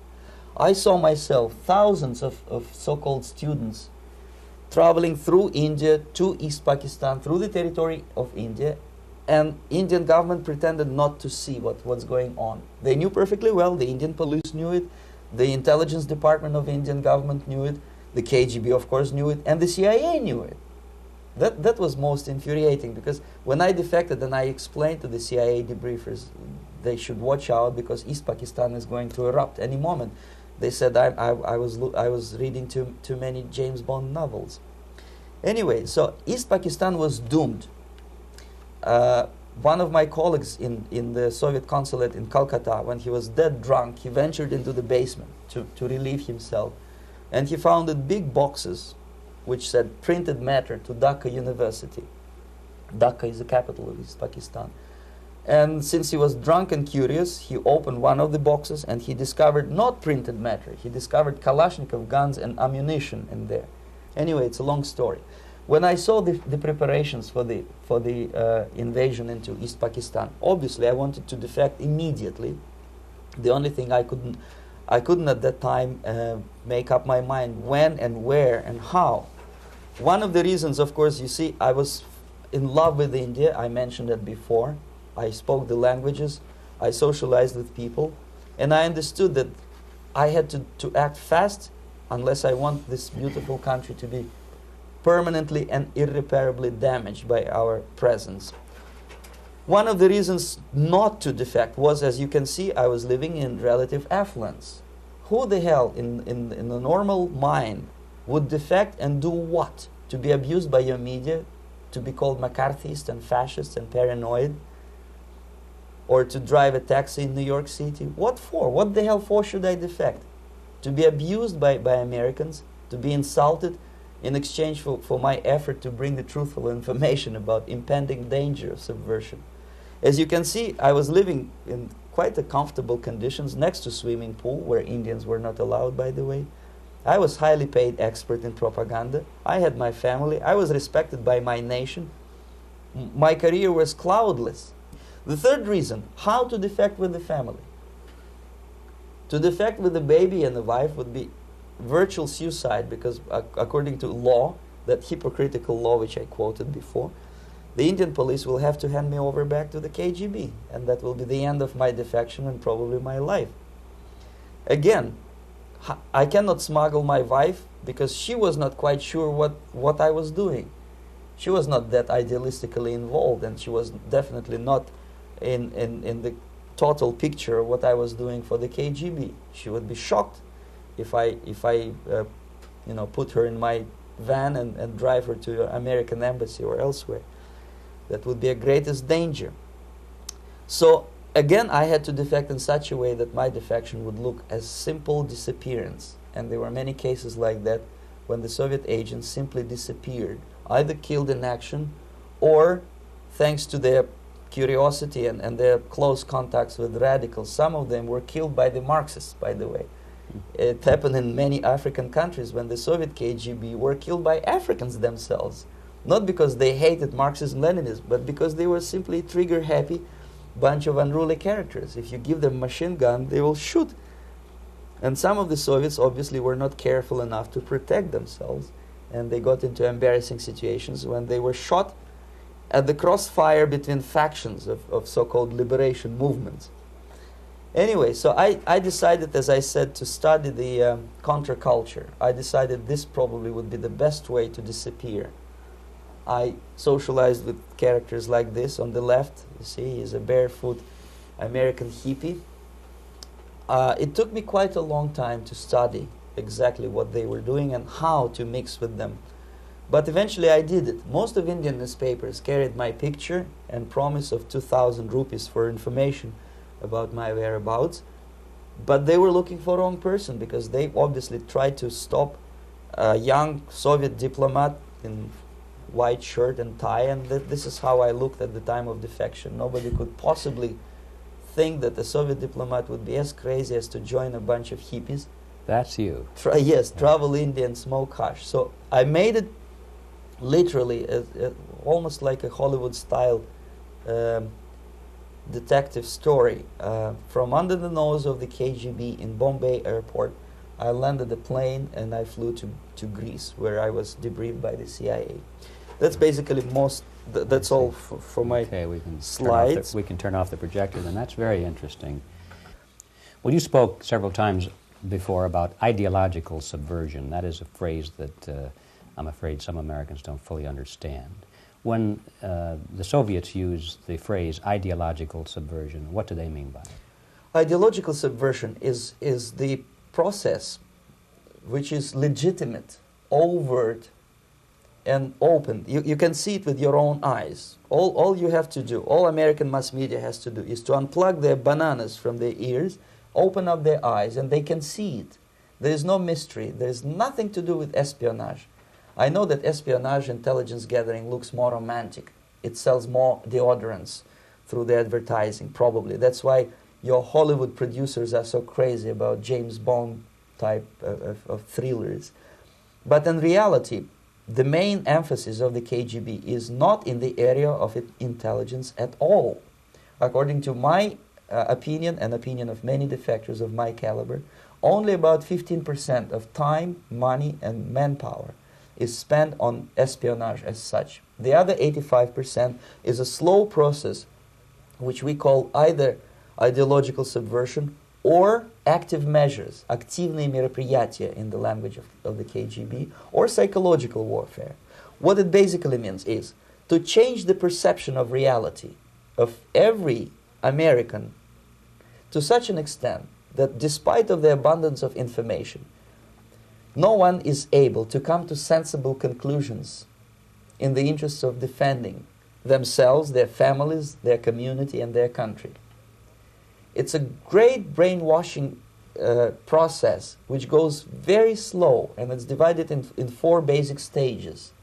I saw myself thousands of so-called students traveling through India to East Pakistan, through the territory of India, and Indian government pretended not to see what's going on. They knew perfectly well, the Indian police knew it, the intelligence department of Indian government knew it, the KGB of course knew it, and the CIA knew it. That was most infuriating, because when I defected and I explained to the CIA debriefers they should watch out because East Pakistan is going to erupt any moment, they said I was reading too many James Bond novels. Anyway, so East Pakistan was doomed. One of my colleagues in the Soviet consulate in Calcutta, when he was dead drunk, he ventured into the basement to relieve himself, and he found big boxes which said printed matter to Dhaka University. Dhaka is the capital of East Pakistan. And since he was drunk and curious, he opened one of the boxes and he discovered not printed matter. He discovered Kalashnikov guns and ammunition in there. Anyway, it's a long story. When I saw the preparations for the invasion into East Pakistan, obviously I wanted to defect immediately. The only thing I couldn't at that time make up my mind when and where and how. One of the reasons, of course, you see, I was in love with India. I mentioned that before. I spoke the languages. I socialized with people. And I understood that I had to act fast unless I want this beautiful country to be permanently and irreparably damaged by our presence. One of the reasons not to defect was, as you can see, I was living in relative affluence. Who the hell in the normal mind would defect and do what? To be abused by your media, to be called McCarthyist and fascist and paranoid, or to drive a taxi in New York City? What for? What the hell for should I defect? To be abused by Americans, to be insulted in exchange for my effort to bring the truthful information about impending danger of subversion. As you can see, I was living in quite a comfortable conditions next to swimming pool, where Indians were not allowed, by the way. I was highly paid expert in propaganda. I had my family. I was respected by my nation. My career was cloudless. The third reason, how to defect with the family. To defect with the baby and the wife would be virtual suicide, because according to law, that hypocritical law which I quoted before, the Indian police will have to hand me over back to the KGB, and that will be the end of my defection and probably my life. Again, I cannot smuggle my wife because she was not quite sure what I was doing. She was not that idealistically involved, and she was definitely not in the total picture of what I was doing for the KGB. She would be shocked if I put her in my van and drive her to the American embassy or elsewhere. That would be a greatest danger. So again, I had to defect in such a way that my defection would look as simple disappearance. And there were many cases like that when the Soviet agents simply disappeared, either killed in action or, thanks to their curiosity and their close contacts with radicals, some of them were killed by the Marxists, by the way. It happened in many African countries when the Soviet KGB were killed by Africans themselves. Not because they hated Marxism-Leninism, but because they were simply trigger-happy bunch of unruly characters. If you give them a machine gun, they will shoot. And some of the Soviets obviously were not careful enough to protect themselves, and they got into embarrassing situations when they were shot at the crossfire between factions of so-called liberation movements. Anyway, so I decided, as I said, to study the counterculture. I decided this probably would be the best way to disappear. I socialized with characters like this. On the left, you see, he's a barefoot American hippie. It took me quite a long time to study exactly what they were doing and how to mix with them. But eventually I did it. Most of Indian newspapers carried my picture and promise of 2,000 rupees for information about my whereabouts. But they were looking for the wrong person, because they obviously tried to stop a young Soviet diplomat in white shirt and tie, and this is how I looked at the time of defection. Nobody could possibly think that a Soviet diplomat would be as crazy as to join a bunch of hippies. That's you. Travel India and smoke hash. So I made it literally almost like a Hollywood-style detective story. From under the nose of the KGB in Bombay airport, I landed the plane and I flew to Greece, where I was debriefed by the CIA. That's basically that's all for my slides. We can turn off the projector, then. That's very interesting. Well, you spoke several times before about ideological subversion. That is a phrase that I'm afraid some Americans don't fully understand. When the Soviets use the phrase ideological subversion, what do they mean by it? Ideological subversion is the process which is legitimate, overt, and open. You can see it with your own eyes. All you have to do, all American mass media has to do, is to unplug their bananas from their ears, open up their eyes, and they can see it. There is no mystery. There is nothing to do with espionage. I know that espionage intelligence gathering looks more romantic. It sells more deodorants through the advertising, probably. That's why your Hollywood producers are so crazy about James Bond type of thrillers. But in reality, the main emphasis of the KGB is not in the area of intelligence at all. According to my opinion and opinion of many defectors of my caliber, only about 15% of time, money, and manpower is spent on espionage as such. The other 85% is a slow process which we call either ideological subversion or active measures, активные мероприятия in the language of the KGB, or psychological warfare. What it basically means is to change the perception of reality of every American to such an extent that despite of the abundance of information, no one is able to come to sensible conclusions in the interests of defending themselves, their families, their community, and their country. It's a great brainwashing process which goes very slow, and it's divided in 4 basic stages.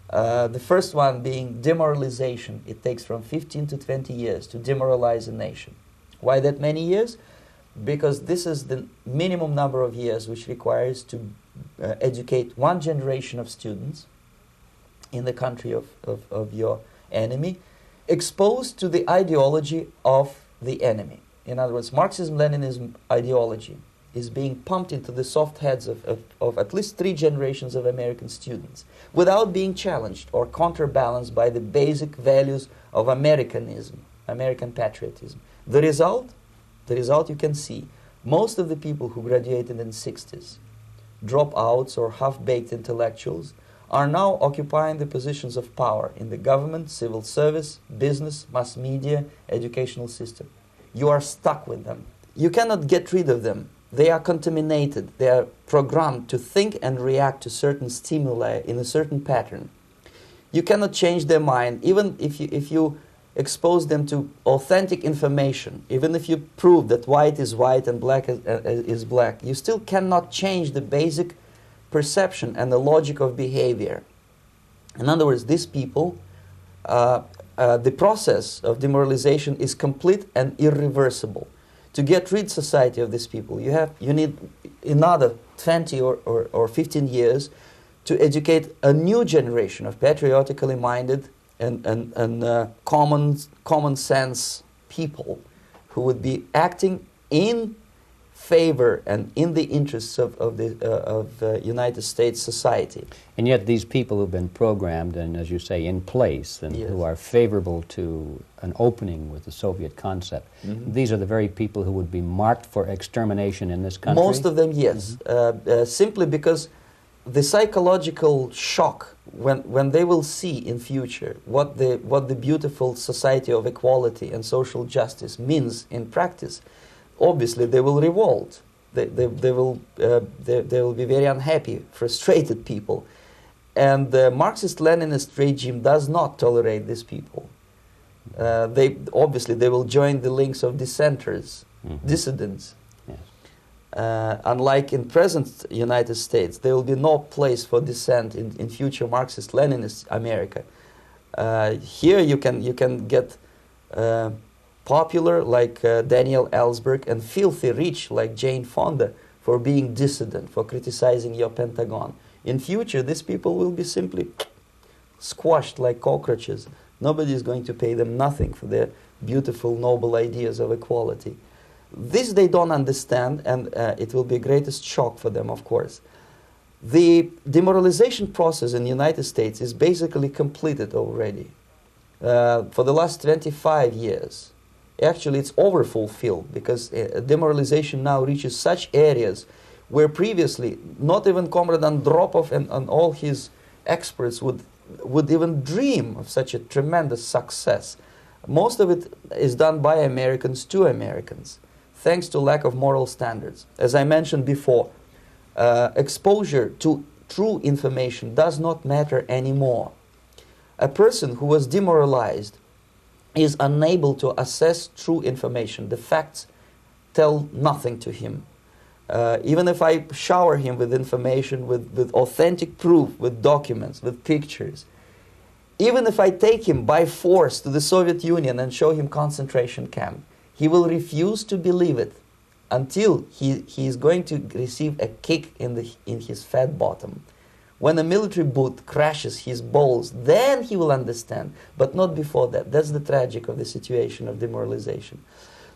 The first one being demoralization. It takes from 15 to 20 years to demoralize a nation. Why that many years? Because this is the minimum number of years which requires to educate one generation of students in the country of your enemy, exposed to the ideology of the enemy. In other words, Marxism-Leninism ideology is being pumped into the soft heads of at least 3 generations of American students without being challenged or counterbalanced by the basic values of Americanism, American patriotism. The result you can see. Most of the people who graduated in the 60s, dropouts or half-baked intellectuals, are now occupying the positions of power in the government, civil service, business, mass media, educational system. You are stuck with them. You cannot get rid of them. They are contaminated. They are programmed to think and react to certain stimuli in a certain pattern. You cannot change their mind, even if you expose them to authentic information, even if you prove that white is white and black is black. You still cannot change the basic perception and the logic of behavior. In other words, these people, the process of demoralization is complete and irreversible. To get rid society of these people, you need another 20 or 15 years to educate a new generation of patriotically minded and common sense people who would be acting in favor and in the interests of United States society. And yet these people who've been programmed and, as you say, in place and Yes. who are favorable to an opening with the Soviet concept, these are the very people who would be marked for extermination in this country? Most of them, yes. Simply because the psychological shock when they will see in future what the beautiful society of equality and social justice means in practice, obviously they will revolt. They will be very unhappy, frustrated people, and the Marxist-Leninist regime does not tolerate these people. They will join the links of dissenters, dissidents. Unlike in present United States, there will be no place for dissent in future Marxist-Leninist America. Here you can get popular like Daniel Ellsberg and filthy rich like Jane Fonda for being dissident, for criticizing your Pentagon. In future, these people will be simply squashed like cockroaches. Nobody is going to pay them nothing for their beautiful, noble ideas of equality. This they don't understand, and it will be greatest shock for them, of course. The demoralization process in the United States is basically completed already. For the last 25 years, actually it's overfulfilled, because demoralization now reaches such areas where previously not even Comrade Andropov and all his experts would even dream of such a tremendous success. Most of it is done by Americans to Americans, thanks to lack of moral standards. As I mentioned before, exposure to true information does not matter anymore. A person who was demoralized is unable to assess true information. The facts tell nothing to him. Even if I shower him with information, with authentic proof, with documents, with pictures, even if I take him by force to the Soviet Union and show him concentration camp, he will refuse to believe it until he is going to receive a kick in his fat bottom. When a military boot crashes his balls, then he will understand, but not before that. That's the tragic of the situation of demoralization.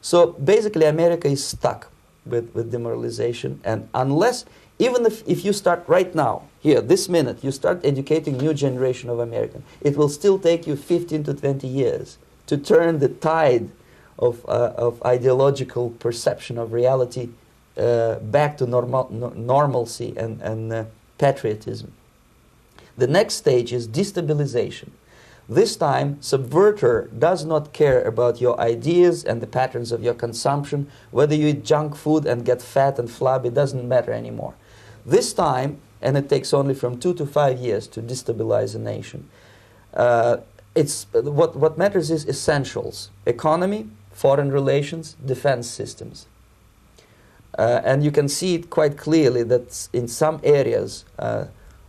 So basically America is stuck with demoralization, and unless, even if you start right now, here, this minute, you start educating new generation of Americans, it will still take you 15 to 20 years to turn the tide of ideological perception of reality back to normalcy and patriotism. The next stage is destabilization. This time, subverter does not care about your ideas and the patterns of your consumption. Whether you eat junk food and get fat and flabby, it doesn't matter anymore. This time, and it takes only from 2 to 5 years to destabilize a nation, what matters is essentials: economy, foreign relations, defense systems. And you can see it quite clearly that in some areas,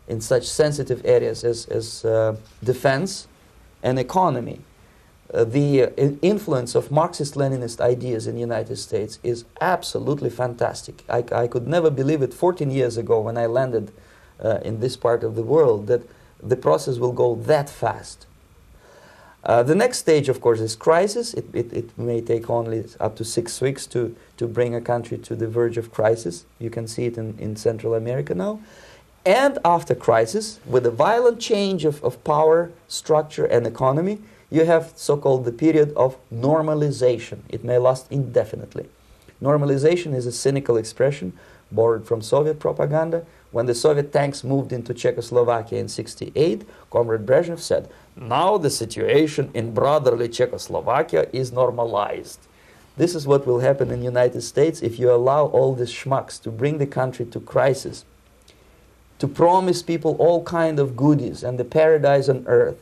in such sensitive areas as defense and economy, the influence of Marxist-Leninist ideas in the United States is absolutely fantastic. I could never believe it 14 years ago when I landed in this part of the world, that the process will go that fast. The next stage, of course, is crisis. It may take only up to 6 weeks to bring a country to the verge of crisis. You can see it in Central America now. And after crisis, with a violent change of power, structure, and economy, you have so-called the period of normalization. It may last indefinitely. Normalization is a cynical expression borrowed from Soviet propaganda. When the Soviet tanks moved into Czechoslovakia in '68, Comrade Brezhnev said, "Now the situation in brotherly Czechoslovakia is normalized." This is what will happen in the United States if you allow all these schmucks to bring the country to crisis, to promise people all kind of goodies and the paradise on earth,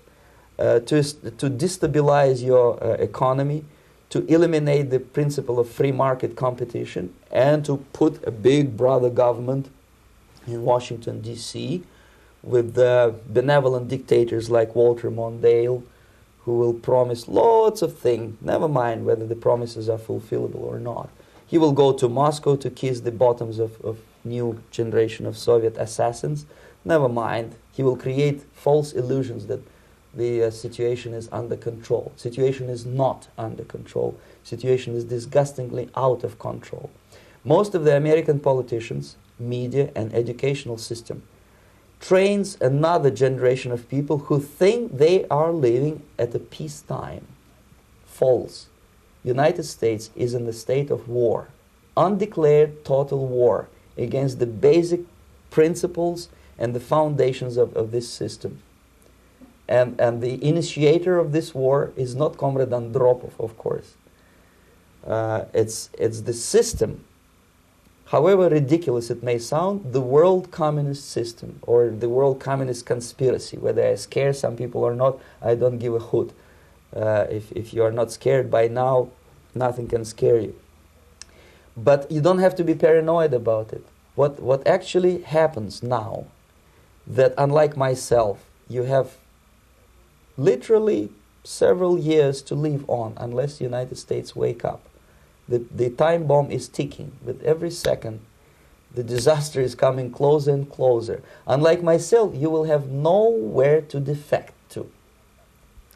to destabilize your economy, to eliminate the principle of free market competition, and to put a big brother government in Washington, D.C., with benevolent dictators like Walter Mondale, who will promise lots of things, never mind whether the promises are fulfillable or not. He will go to Moscow to kiss the bottoms of new generation of Soviet assassins, never mind. He will create false illusions that the situation is under control. Situation is not under control. Situation is disgustingly out of control. Most of the American politicians, media, and educational system trains another generation of people who think they are living at a peacetime. False. United States is in the state of war, undeclared total war against the basic principles and the foundations of this system. And the initiator of this war is not Comrade Andropov, of course. It's the system. However ridiculous it may sound, the world communist system or the world communist conspiracy, whether I scare some people or not, I don't give a hoot. If you are not scared by now, nothing can scare you. But you don't have to be paranoid about it. What actually happens now, that unlike myself, you have literally several years to live on unless the United States wake up. The time bomb is ticking. With every second, the disaster is coming closer and closer. Unlike myself, you will have nowhere to defect to,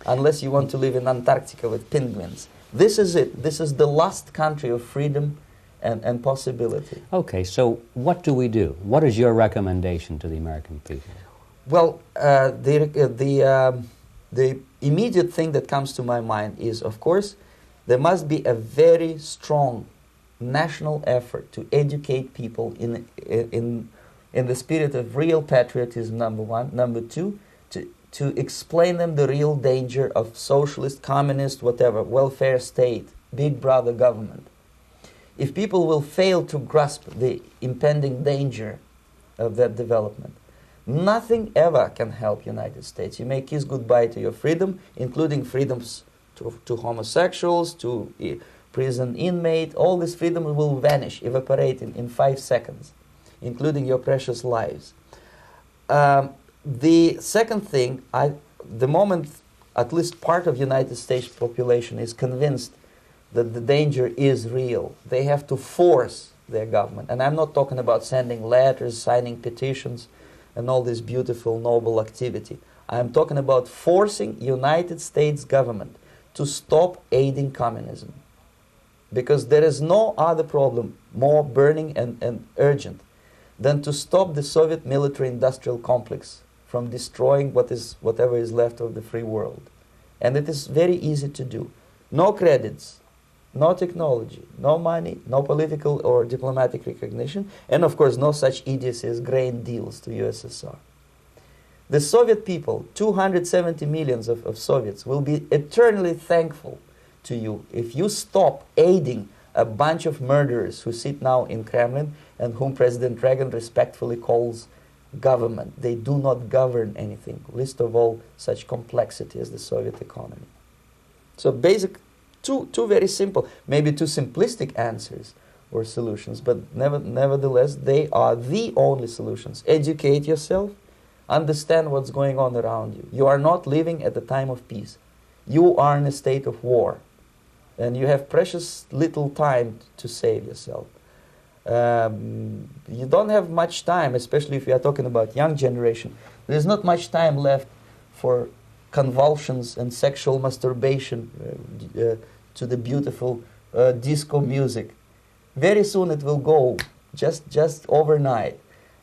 unless you want to live in Antarctica with penguins. This is it. This is the last country of freedom and possibility. Okay, so what do we do? What is your recommendation to the American people? Well, the immediate thing that comes to my mind is, of course, there must be a very strong national effort to educate people in the spirit of real patriotism, number one. Number two, to explain them the real danger of socialist, communist, whatever, welfare state, big brother government. If people will fail to grasp the impending danger of that development, nothing ever can help United States. You may kiss goodbye to your freedom, including freedoms to homosexuals, to prison inmate. All this freedom will vanish, evaporate in 5 seconds, including your precious lives. The second thing, the moment at least part of United States population is convinced that the danger is real, they have to force their government. And I'm not talking about sending letters, signing petitions, and all this beautiful, noble activity. I'm talking about forcing United States government to stop aiding communism. Because there is no other problem more burning and urgent than to stop the Soviet military-industrial complex from destroying whatever is left of the free world. And it is very easy to do. No credits, no technology, no money, no political or diplomatic recognition, and of course no such idiocy as grain deals to USSR. The Soviet people, 270 millions of Soviets, will be eternally thankful to you if you stop aiding a bunch of murderers who sit now in Kremlin and whom President Reagan respectfully calls government. They do not govern anything, least of all such complexity as the Soviet economy. So basic, two very simple, maybe too simplistic answers or solutions, but nevertheless they are the only solutions. Educate yourself, understand what's going on around you. You are not living at the time of peace. You are in a state of war, and you have precious little time to save yourself. You don't have much time, especially if you are talking about young generation. There's not much time left for convulsions and sexual masturbation to the beautiful disco music. Very soon it will go, just overnight.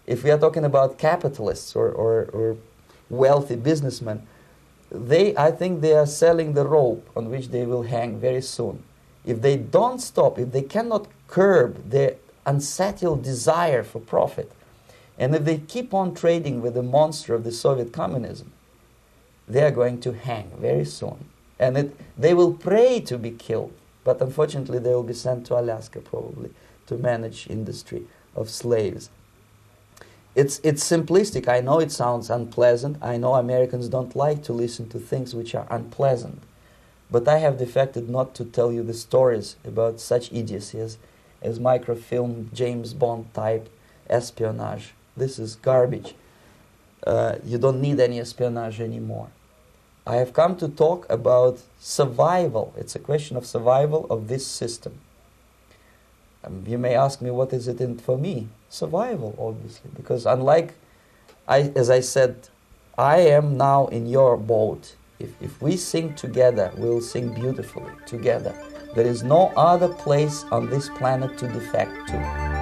If we are talking about capitalists or wealthy businessmen, I think they are selling the rope on which they will hang very soon. If they don't stop, if they cannot curb their unsettled desire for profit, and if they keep on trading with the monster of the Soviet communism, they are going to hang very soon. And they will pray to be killed, but unfortunately they will be sent to Alaska probably to manage industry of slaves. It's simplistic. I know it sounds unpleasant. I know Americans don't like to listen to things which are unpleasant. But I have defected not to tell you the stories about such idiocy as microfilm, James Bond type espionage. This is garbage. You don't need any espionage anymore. I have come to talk about survival. It's a question of survival of this system. You may ask me, what is it in for me? Survival, obviously, because as I said, I am now in your boat. If we sing together, we'll sing beautifully together. There is no other place on this planet to defect to.